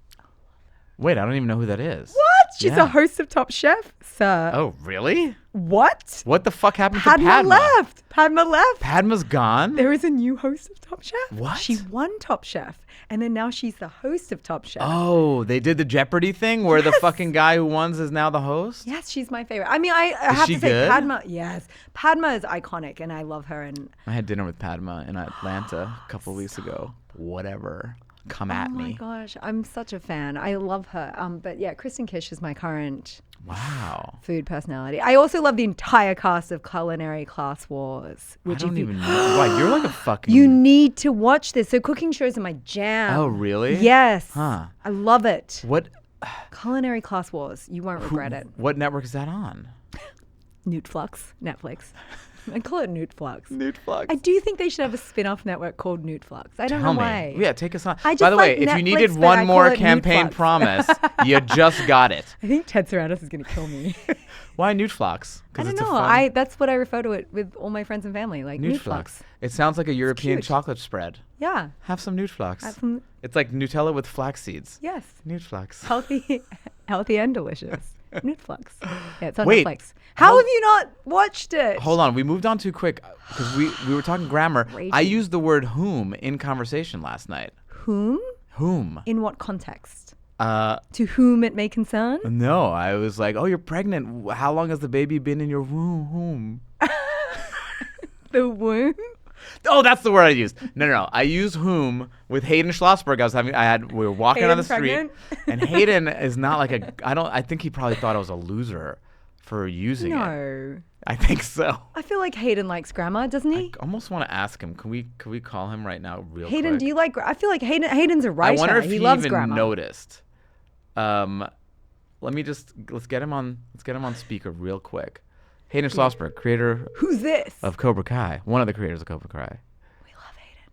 Wait, I don't even know who that is. What? She's a host of Top Chef, sir. Oh, really? What? What the fuck happened to Padma? Padma left. Padma's gone? There is a new host of Top Chef. What? She won Top Chef, and then now she's the host of Top Chef. Oh, they did the Jeopardy thing where the fucking guy who won is now the host? Yes, she's my favorite. I mean, I have to say Padma, yes. Padma is iconic, and I love her. And I had dinner with Padma in Atlanta a couple of weeks ago. Whatever. Come at me. Oh my gosh, I'm such a fan. I love her. But yeah, Kristen Kish is my current food personality. I also love the entire cast of Culinary Class Wars. Which I don't even know. Why, you're like a fucking... You need to watch this. So cooking shows are my jam. Oh, really? Yes. Huh. I love it. What? Culinary Class Wars. You won't regret it. What network is that on? Netflix. I call it Newtflux. Newtflux. I do think they should have a spin-off network called Newtflux. I don't know why. Yeah, take us on. By the way, if you needed one more campaign promise, you just got it. I think Ted Sarandos is going to kill me. Why Newtflux? I don't know. That's what I refer to it with all my friends and family, like Newtflux. It sounds like a European chocolate spread. Yeah. Have some Newtflux. It's like Nutella with flax seeds. Yes. Newtflux. Healthy and delicious. Netflix. Yeah, it's on Netflix. How have you not watched it? Hold on. We moved on too quick because we were talking grammar. Raging. I used the word whom in conversation last night. Whom? Whom? In what context? To whom it may concern? No, I was like, oh, you're pregnant. How long has the baby been in your womb? The womb? Oh, that's the word I used. No. I used whom with Hayden Schlossberg. We were walking Hayden on the street, and Hayden is not like I think he probably thought I was a loser for using it. No. I think so. I feel like Hayden likes grammar, doesn't he? I almost want to ask him. Can we call him right now real Hayden, quick? do you like I feel like Hayden's a writer. I wonder if he loves even grammar. noticed. Let's get him on speaker real quick. Hayden Schlossberg, creator Who's this? of Cobra Kai. One of the creators of Cobra Kai. We love Hayden.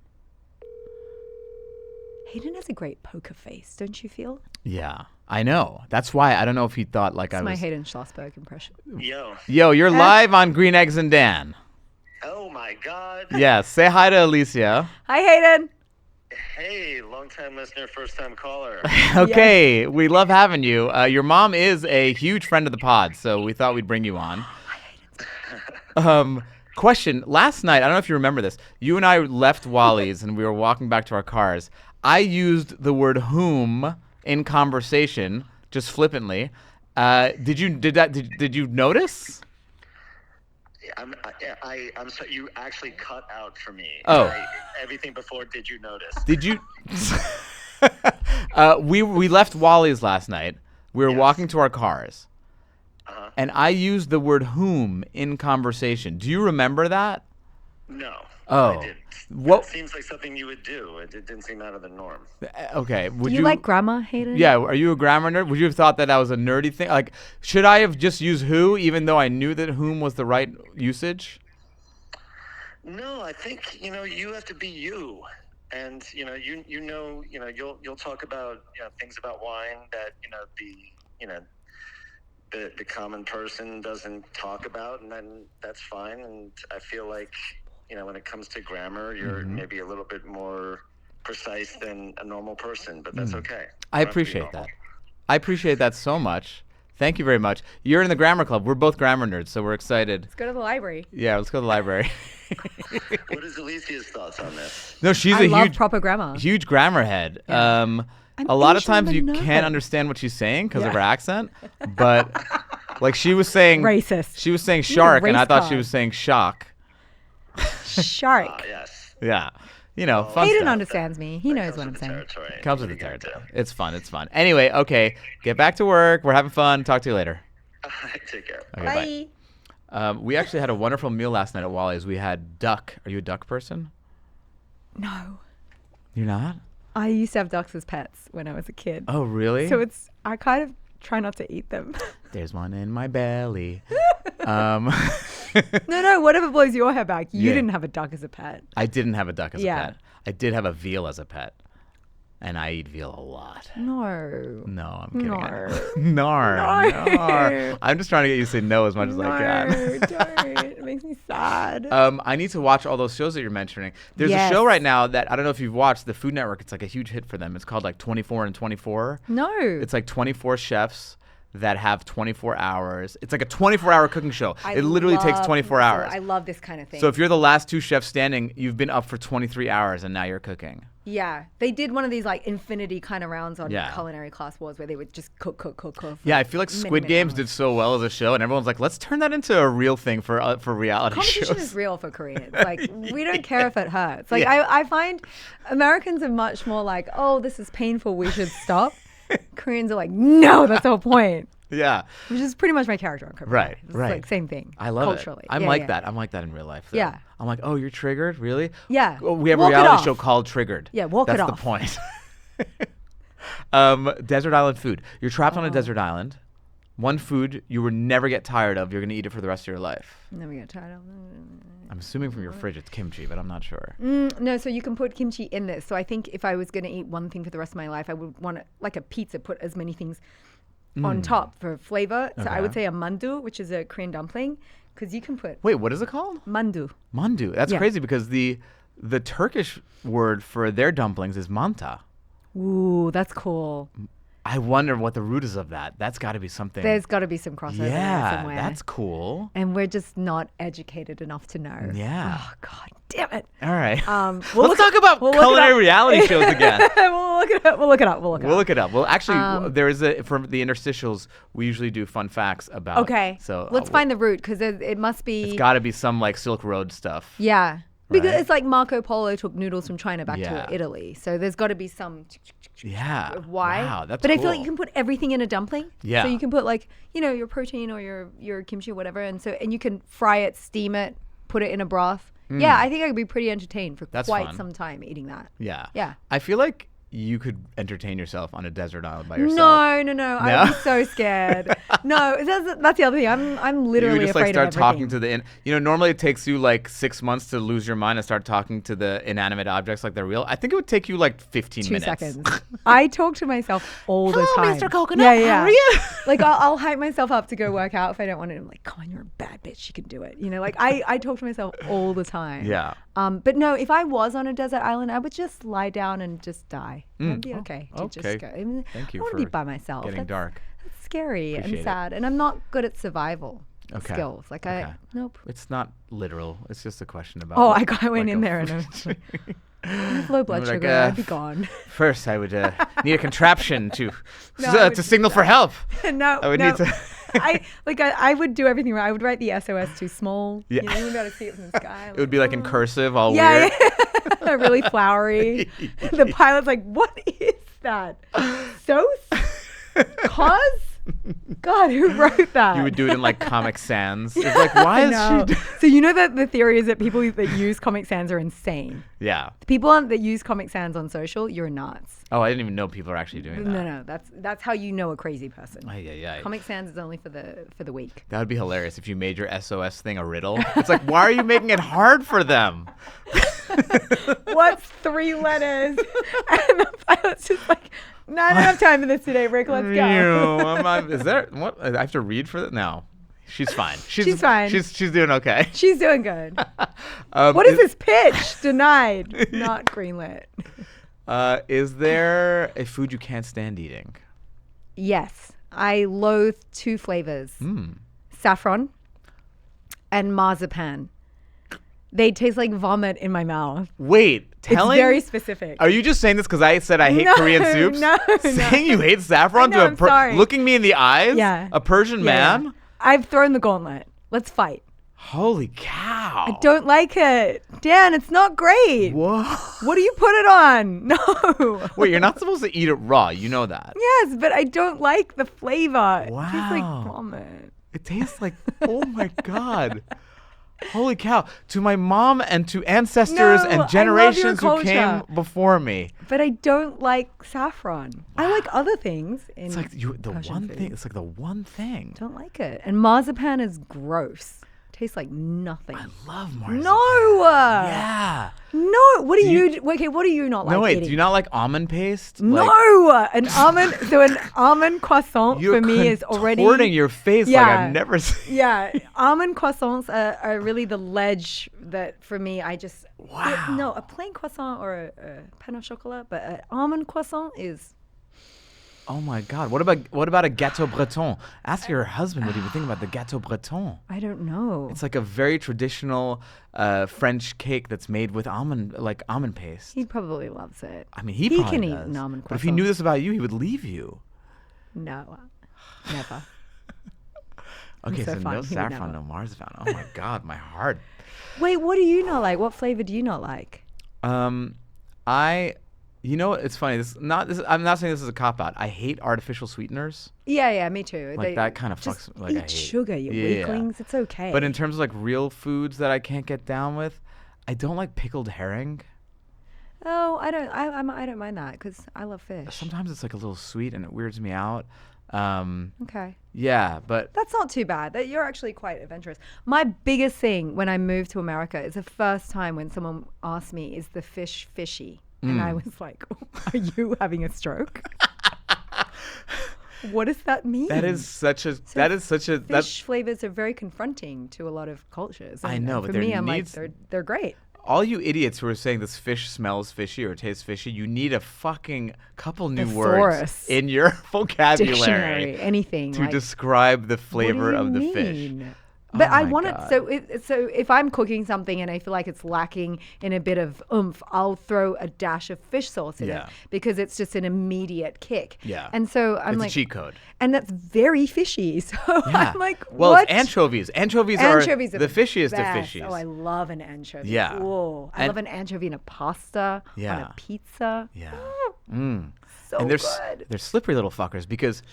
Hayden has a great poker face, don't you feel? Yeah, I know. That's why I don't know if he thought like That's my Hayden Schlossberg impression. Yo, you're live on Green Eggs and Dan. Oh my God. Yeah, say hi to Alicia. Hi, Hayden. Hey, long-time listener, first-time caller. Okay, we love having you. Your mom is a huge friend of the pod, so we thought we'd bring you on. Question. Last night, I don't know if you remember this. You and I left Wally's and we were walking back to our cars. I used the word whom in conversation, just flippantly. Did you notice? I'm sorry. You actually cut out for me. Oh. Everything before. Did you notice? Did you? We left Wally's last night. We were walking to our cars. And I used the word whom in conversation. Do you remember that? No. Oh. I didn't. What? It seems like something you would do. It didn't seem out of the norm. Okay. Do you like grammar, Hayden? Yeah. Are you a grammar nerd? Would you have thought that was a nerdy thing? Like, should I have just used who, even though I knew that whom was the right usage? No, I think you have to be you, and you'll talk about things about wine that the common person doesn't talk about, and then that's fine. And I feel like, when it comes to grammar, you're maybe a little bit more precise than a normal person, but that's okay. I appreciate that. I appreciate that so much. Thank you very much. You're in the grammar club. We're both grammar nerds, so we're excited. Let's go to the library. Yeah, let's go to the library. What is Alicia's thoughts on this? No, she's I love proper grammar. Huge grammar head. Yeah. A lot of times you can't understand what she's saying because of her accent, but like she was saying racist. She was saying shark, and I thought she was saying shock. Shark. Yes. Yeah. Fun Hayden stuff. understands me. He knows what I'm saying. Comes with the territory. It's fun. Anyway, okay. Get back to work. We're having fun. Talk to you later. Take care. Okay, bye. We actually had a wonderful meal last night at Wally's. We had duck. Are you a duck person? No. You're not? I used to have ducks as pets when I was a kid. Oh, really? So I kind of try not to eat them. There's one in my belly. No, whatever blows your hair back. You didn't have a duck as a pet. I didn't have a duck as a pet. I did have a veal as a pet. And I eat veal a lot. No, I'm kidding. No. I'm just trying to get you to say no as much as I can. No, don't. It makes me sad. I need to watch all those shows that you're mentioning. There's a show right now that I don't know if you've watched, the Food Network. It's like a huge hit for them. It's called like 24 and 24. No. It's like 24 chefs that have 24 hours. It's like a 24-hour cooking show. It literally takes 24 hours. I love this kind of thing. So if you're the last two chefs standing, you've been up for 23 hours and now you're cooking. Yeah. They did one of these like infinity kind of rounds on Culinary Class Wars where they would just cook. Yeah, I feel like Squid Games did so well as a show and everyone's like, let's turn that into a real thing for reality shows. Competition is real for Koreans. Like, we don't care if it hurts. Like, I find Americans are much more like, oh, this is painful, we should stop. Koreans are like, no, that's the whole point. Yeah. Which is pretty much my character on Cobra Kai. Right. It's like same thing. I love culturally. it. I'm like that. I'm like that in real life. Though. Yeah. I'm like, oh, you're triggered? Really? Yeah. Oh, we have a reality show called Triggered. Yeah, walk it off. That's the point. Desert island food. You're trapped on a desert island. One food you will never get tired of. You're going to eat it for the rest of your life. Never get tired of it. I'm assuming from your fridge it's kimchi, but I'm not sure. No, so you can put kimchi in this. So I think if I was going to eat one thing for the rest of my life, I would want to, like a pizza, put as many things on top for flavor. So I would say a mandu, which is a Korean dumpling, because you can put... Wait, what is it called? Mandu. Mandu. That's crazy because the Turkish word for their dumplings is manta. Ooh, that's cool. I wonder what the root is of that. That's got to be something. There's got to be some crossover there somewhere. Yeah, that's cool. And we're just not educated enough to know. Yeah. Oh, God damn it. All right. Let's talk about culinary reality shows again. We'll look it up. Well, actually, there is for the interstitials, we usually do fun facts about. Okay. So let's find the root, because it must be. It's got to be some like Silk Road stuff. Yeah. Because Right. it's like Marco Polo took noodles from China back Yeah. to Italy. So there's got to be some. Yeah. Why? Wow, that's But cool. I feel like you can put everything in a dumpling. Yeah. So you can put like, your protein or your kimchi or whatever. And you can fry it, steam it, put it in a broth. Yeah, I think I could be pretty entertained for That's quite fun. some time eating that. Yeah. Yeah. I feel like you could entertain yourself on a desert island by yourself. No. I'd be so scared. No, that's the other thing. I'm literally You would just afraid start of talking everything. to normally it takes you like 6 months to lose your mind and start talking to the inanimate objects like they're real. I think it would take you like 15 2 minutes. seconds. I talk to myself all the time. Mr. Coconut. Yeah. How are you? Like I'll hype myself up to go work out if I don't want to. I'm like, come on, you're a bad bitch. You can do it. Like I talk to myself all the time. Yeah. But no, if I was on a desert island, I would just lie down and just die. I'd be okay. To okay. just go. I mean, Thank you I want for to be by myself. getting dark. That's scary Appreciate and sad. And I'm not good at survival skills. Like nope. It's not literal. It's just a question about. Oh, I went in there and I was like, I have low blood Like, sugar. I'd be gone. First, I would need a contraption to I would to signal for help. No, I would need to. I would do everything right. I would write the SOS too small. Yeah. You wouldn't be able to see it from the sky. It would be like in cursive, all yeah, weird. yeah. Really flowery. The pilot's like, what is that? So? Cause? God, who wrote that? You would do it in like Comic Sans. It's like, why is she? So you know that the theory is that people that use Comic Sans are insane. Yeah. The people that use Comic Sans on social, you're nuts. Oh, I didn't even know people are actually doing that. No, that's how you know a crazy person. Yeah. Comic Sans is only for the weak. That would be hilarious if you made your SOS thing a riddle. It's like, why are you making it hard for them? What's 3 letters? And the pilot's just like, no, I don't have time for this today, Rick. Let's go. Is there what I have to read for that? No, she's fine. She's fine. She's doing okay. She's doing good. What is this pitch? Denied. Not greenlit. Is there a food you can't stand eating? Yes, I loathe 2 flavors: saffron and marzipan. They taste like vomit in my mouth. Wait, It's very specific. Are you just saying this because I said I hate Korean soups? No. Saying you hate saffron I know, to sorry. looking me in the eyes? Yeah. A Persian man? Yeah. I've thrown the gauntlet. Let's fight. Holy cow. I don't like it. Dan, it's not great. Whoa. What do you put it on? No. Wait, you're not supposed to eat it raw. You know that. Yes, but I don't like the flavor. Wow. It tastes like vomit. It tastes like, oh my God. Holy cow. To my mom and to ancestors No, and I generations love who your came culture. before me. But I don't like saffron. I like other things. It's like the Persian one food. thing. It's like the one thing. Don't like it. And marzipan is gross. Tastes like nothing. I love marzipan. No. Yeah. No. What do you? Okay. What do you not like? No, wait. eating? Do you not like almond paste? No. An almond. So an almond croissant You're for me is already. contorting your face like Yeah. I've never seen. Yeah, almond croissants are really the ledge that for me I just Wow. no, a plain croissant or a pain au chocolat, but an almond croissant is. Oh my God. What about a gâteau breton? Ask your husband what he would think about the gâteau breton. I don't know. It's like a very traditional French cake that's made with almond paste. He probably loves it. I mean, he can probably eat does. an almond But if he croissant. knew this about you, he would leave you. No, never. Okay, so so fun. no He would saffron, never. no marzipan. Oh my God, my heart. Wait, what do you not like? What flavor do you not like? You know what? It's funny. I'm not saying this is a cop out. I hate artificial sweeteners. Yeah, me too. Like that kind of fucks. Just Like I eat hate sugar, you Yeah. weaklings. It's okay. But in terms of like real foods that I can't get down with, I don't like pickled herring. oh, I don't mind that because I love fish. Sometimes it's like a little sweet and it weirds me out. Okay. Yeah, but That's not too bad. That you're actually quite adventurous. My biggest thing when I moved to America is the first time when someone asked me, "Is the fish fishy?" And I was like, "Are you having a stroke?" What does that mean? that is such a Fish flavors are very confronting to a lot of cultures. I And know, for but there me, I'm needs- like, they're great. all you idiots who are saying this fish smells fishy or tastes fishy, you need a fucking couple new words in your vocabulary. Dictionary, anything. To describe the flavor of the fish. But I want it. So if I'm cooking something and I feel like it's lacking in a bit of oomph, I'll throw a dash of fish sauce in it because it's just an immediate kick. Yeah. And so I'm it's like, a cheat code. And that's very fishy. So I'm like, well, what? It's anchovies. Anchovies are the fishiest of fishies. Oh, I love an anchovy. Yeah. Whoa. I love an anchovy in a pasta, on a pizza. Yeah. So and good. They're slippery little fuckers because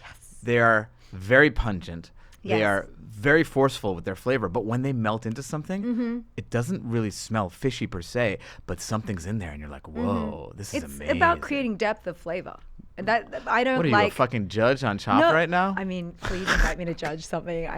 they are very pungent. They are very forceful with their flavor, but when they melt into something, it doesn't really smell fishy per se, but something's in there, and you're like, "Whoa, this is amazing." It's about creating depth of flavor, and that I don't like. What are you, a fucking judge on Chopped right now? I mean, please invite me to judge something.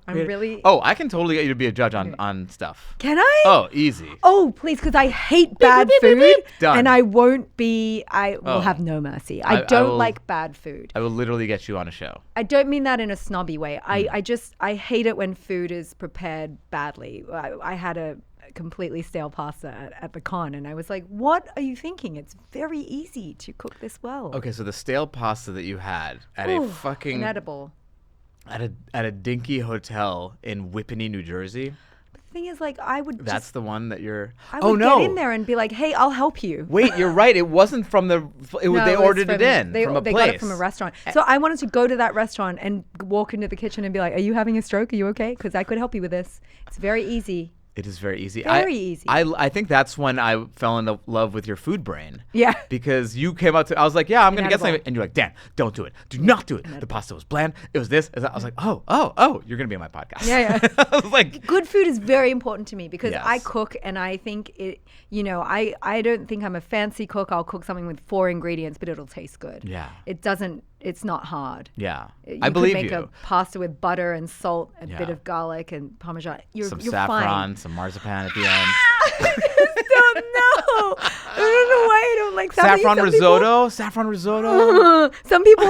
I'm really. Oh, I can totally get you to be a judge on stuff. Can I? Oh, easy. Oh, please, because I hate bad food, Done. and I won't be. I will have no mercy. I don't like bad food. I will literally get you on a show. I don't mean that in a snobby way. I hate it when food is prepared badly. I had a completely stale pasta at the con, and I was like, what are you thinking? It's very easy to cook this well. Okay, so the stale pasta that you had at a fucking inedible at a dinky hotel in Whippany, New Jersey. The thing is, like, I would That's the one that you're... I would get in there and be like, hey, I'll help you. Wait, you're right. It wasn't from the... they ordered it in from a place. They got it from a restaurant. So I wanted to go to that restaurant and walk into the kitchen and be like, are you having a stroke? Are you okay? Because I could help you with this. It's very easy. It is very easy. Very easy. I think that's when I fell in love with your food brain. Yeah. Because you came up to... I was like, yeah, I'm going to get something. And you're like, Dan, don't do it. Do not do it. The pasta was bland. It was this. I was like, oh, you're going to be on my podcast. Yeah. I was like... Good food is very important to me because I cook and I think it... I don't think I'm a fancy cook. I'll cook something with 4 ingredients, but it'll taste good. Yeah. It doesn't... It's not hard. Yeah. I believe you. You could make a pasta with butter and salt, a bit of garlic and Parmesan. You're saffron, fine. some marzipan at the end. I don't know. I don't know why I don't like saffron risotto. Saffron risotto. Some people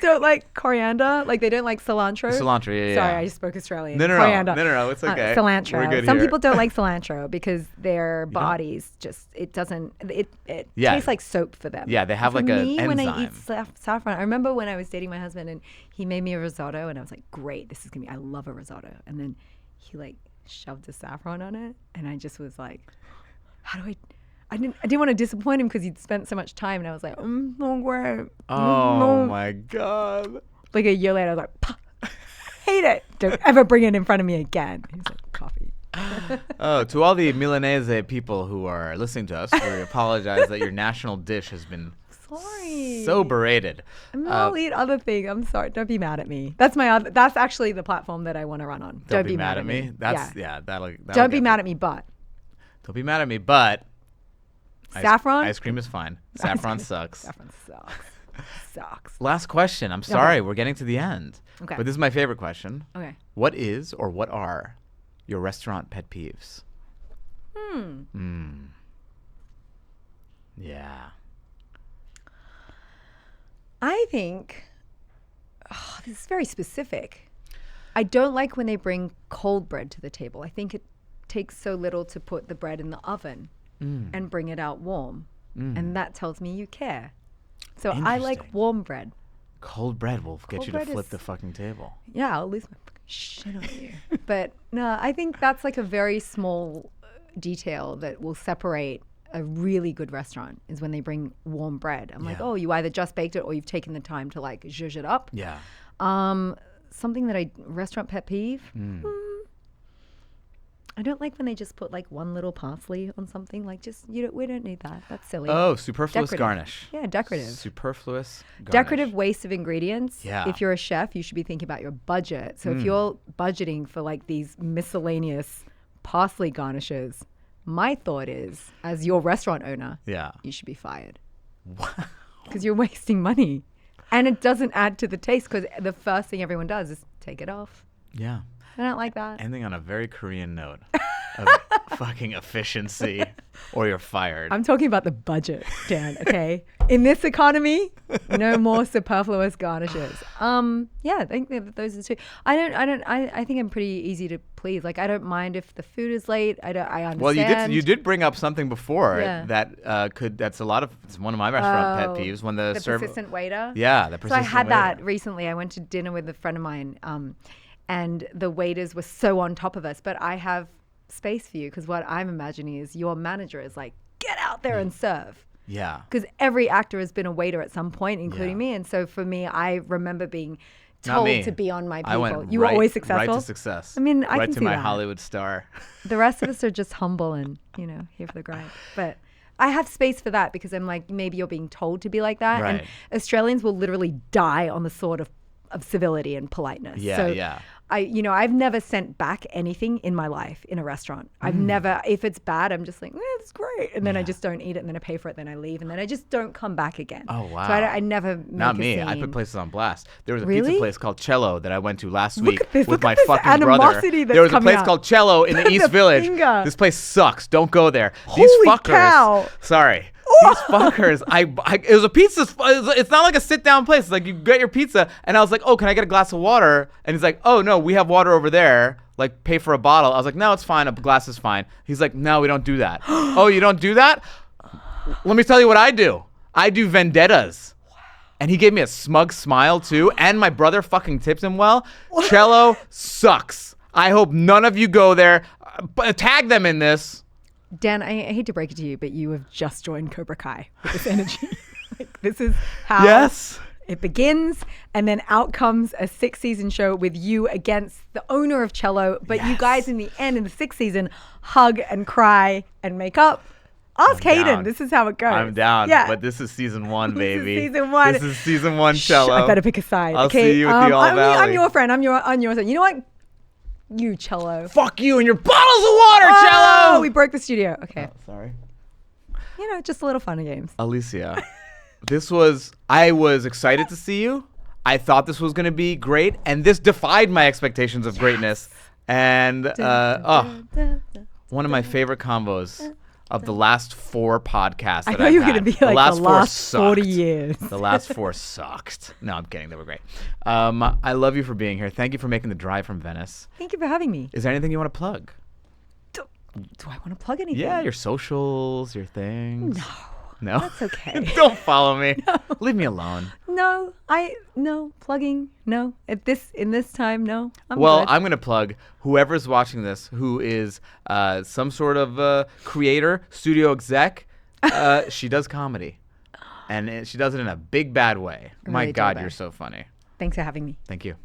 don't like coriander. Like they don't like cilantro. Cilantro, yeah. Sorry, I spoke Australian. Coriander. No, it's okay. Cilantro. We're good Some here. people don't like cilantro because their bodies just it tastes like soap for them. Yeah, they have like an enzyme. When I eat saffron, I remember when I was dating my husband and he made me a risotto and I was like, great, this is gonna be. I love a risotto. And then he like shoved the saffron on it, and I just was like, how do I didn't want to disappoint him because he'd spent so much time, and I was like, oh, great. Oh my god! Like a year later, I was like, hate it. Don't ever bring it in front of me again. He's like, coffee. To all the Milanese people who are listening to us, we apologize that your national dish has been so berated. I'll eat other things. I'm sorry. Don't be mad at me. That's that's actually the platform that I want to run on. Don't be mad at me. That's that'll don't be mad at me, but. Don't be mad at me, but. Saffron? Ice cream is fine. Saffron sucks. Saffron sucks. Last question. I'm sorry. We're getting to the end. Okay. But this is my favorite question. Okay. What is or what are your restaurant pet peeves? Yeah. I think, this is very specific. I don't like when they bring cold bread to the table. I think it takes so little to put the bread in the oven and bring it out warm. And that tells me you care. So I like warm bread. Cold bread will get you to flip the fucking table. Yeah, I'll lose my fucking shit on you. But no, I think that's like a very small detail that will separate a really good restaurant is when they bring warm bread. I'm like, oh, you either just baked it or you've taken the time to like zhuzh it up. Yeah. Something that restaurant pet peeve. I don't like when they just put like one little parsley on something. Like we don't need that. That's silly. Oh, superfluous garnish. Yeah, decorative. Superfluous garnish. Decorative waste of ingredients. Yeah. If you're a chef, you should be thinking about your budget. So if you're budgeting for like these miscellaneous parsley garnishes, my thought is, as your restaurant owner, you should be fired. Because you're wasting money. And it doesn't add to the taste because the first thing everyone does is take it off. Yeah. I don't like that. Ending on a very Korean note. of fucking efficiency or you're fired. I'm talking about the budget, Dan, okay? In this economy, no more superfluous garnishes. Yeah, I think that those are two. I think I'm pretty easy to please. Like, I don't mind if the food is late. I understand. Well, you did bring up something before that's it's one of my restaurant pet peeves when the persistent waiter. Yeah, the persistent waiter. So I had that recently. I went to dinner with a friend of mine, and the waiters were so on top of us, but I have space for you because what I'm imagining is your manager is like, get out there and serve. Yeah. Because every actor has been a waiter at some point, including me. And so for me, I remember being told to be on my people. You were always successful? Right to success. I mean, I right can to see my that. Hollywood star. The rest of us are just humble and, here for the grind. But I have space for that because I'm like, maybe you're being told to be like that. Right. And Australians will literally die on the sword of civility and politeness. Yeah, so yeah. I've never sent back anything in my life in a restaurant. I've never, if it's bad, I'm just like, it's great. And then I just don't eat it and then I pay for it, then I leave and then I just don't come back again. Oh, wow. So I never make Not me. a scene. I put places on blast. There was a Really? pizza place called Cello that I went to last week with Look my at this fucking brother. animosity that's There was a coming place out. called Cello in the East The Village. finger. This place sucks. Don't go there. Holy These fuckers. cow. Sorry. These fuckers. It was a pizza. It's not like a sit down place. It's like you get your pizza, and I was like, oh, can I get a glass of water? And he's like, oh no, we have water over there. Like, pay for a bottle. I was like, no, it's fine. A glass is fine. He's like, no, we don't do that. Oh, you don't do that? Let me tell you what I do. I do vendettas. And he gave me a smug smile too. And my brother fucking tipped him well. Cello sucks. I hope none of you go there. Tag them in this. Dan, I hate to break it to you, but you have just joined Cobra Kai with this energy. Like, this is how it begins, and then out comes a 6-season show with you against the owner of Cello. But you guys, in the end, in the 6th season, hug and cry and make up. Ask Hayden. This is how it goes. I'm down. Yeah. But this is season 1, baby. This is season 1. This is season 1 Cello. I better pick a side. I'll okay? see you at the All Valley. I'm your friend. I'm your side. You know what? You, Cello. Fuck you and your bottles of water, Cello! Oh, we broke the studio. Okay. Oh, sorry. Just a little fun and games. Alicia, I was excited to see you. I thought this was going to be great, and this defied my expectations of greatness. And, one of my favorite combos of the last 4 podcasts that I thought you were going to be like the last 40 years. The last 4 sucked. No, I'm kidding. They were great. I love you for being here. Thank you for making the drive from Venice. Thank you for having me. Is there anything you want to plug? Do I want to plug anything? Yeah, your socials, your things. No? That's okay. Don't follow me. No. Leave me alone. No, plugging. No, in this time, no. I'm good. I'm going to plug whoever's watching this who is some sort of creator, studio exec. She does comedy, and she does it in a big bad way. My God, you're so funny. Thanks for having me. Thank you.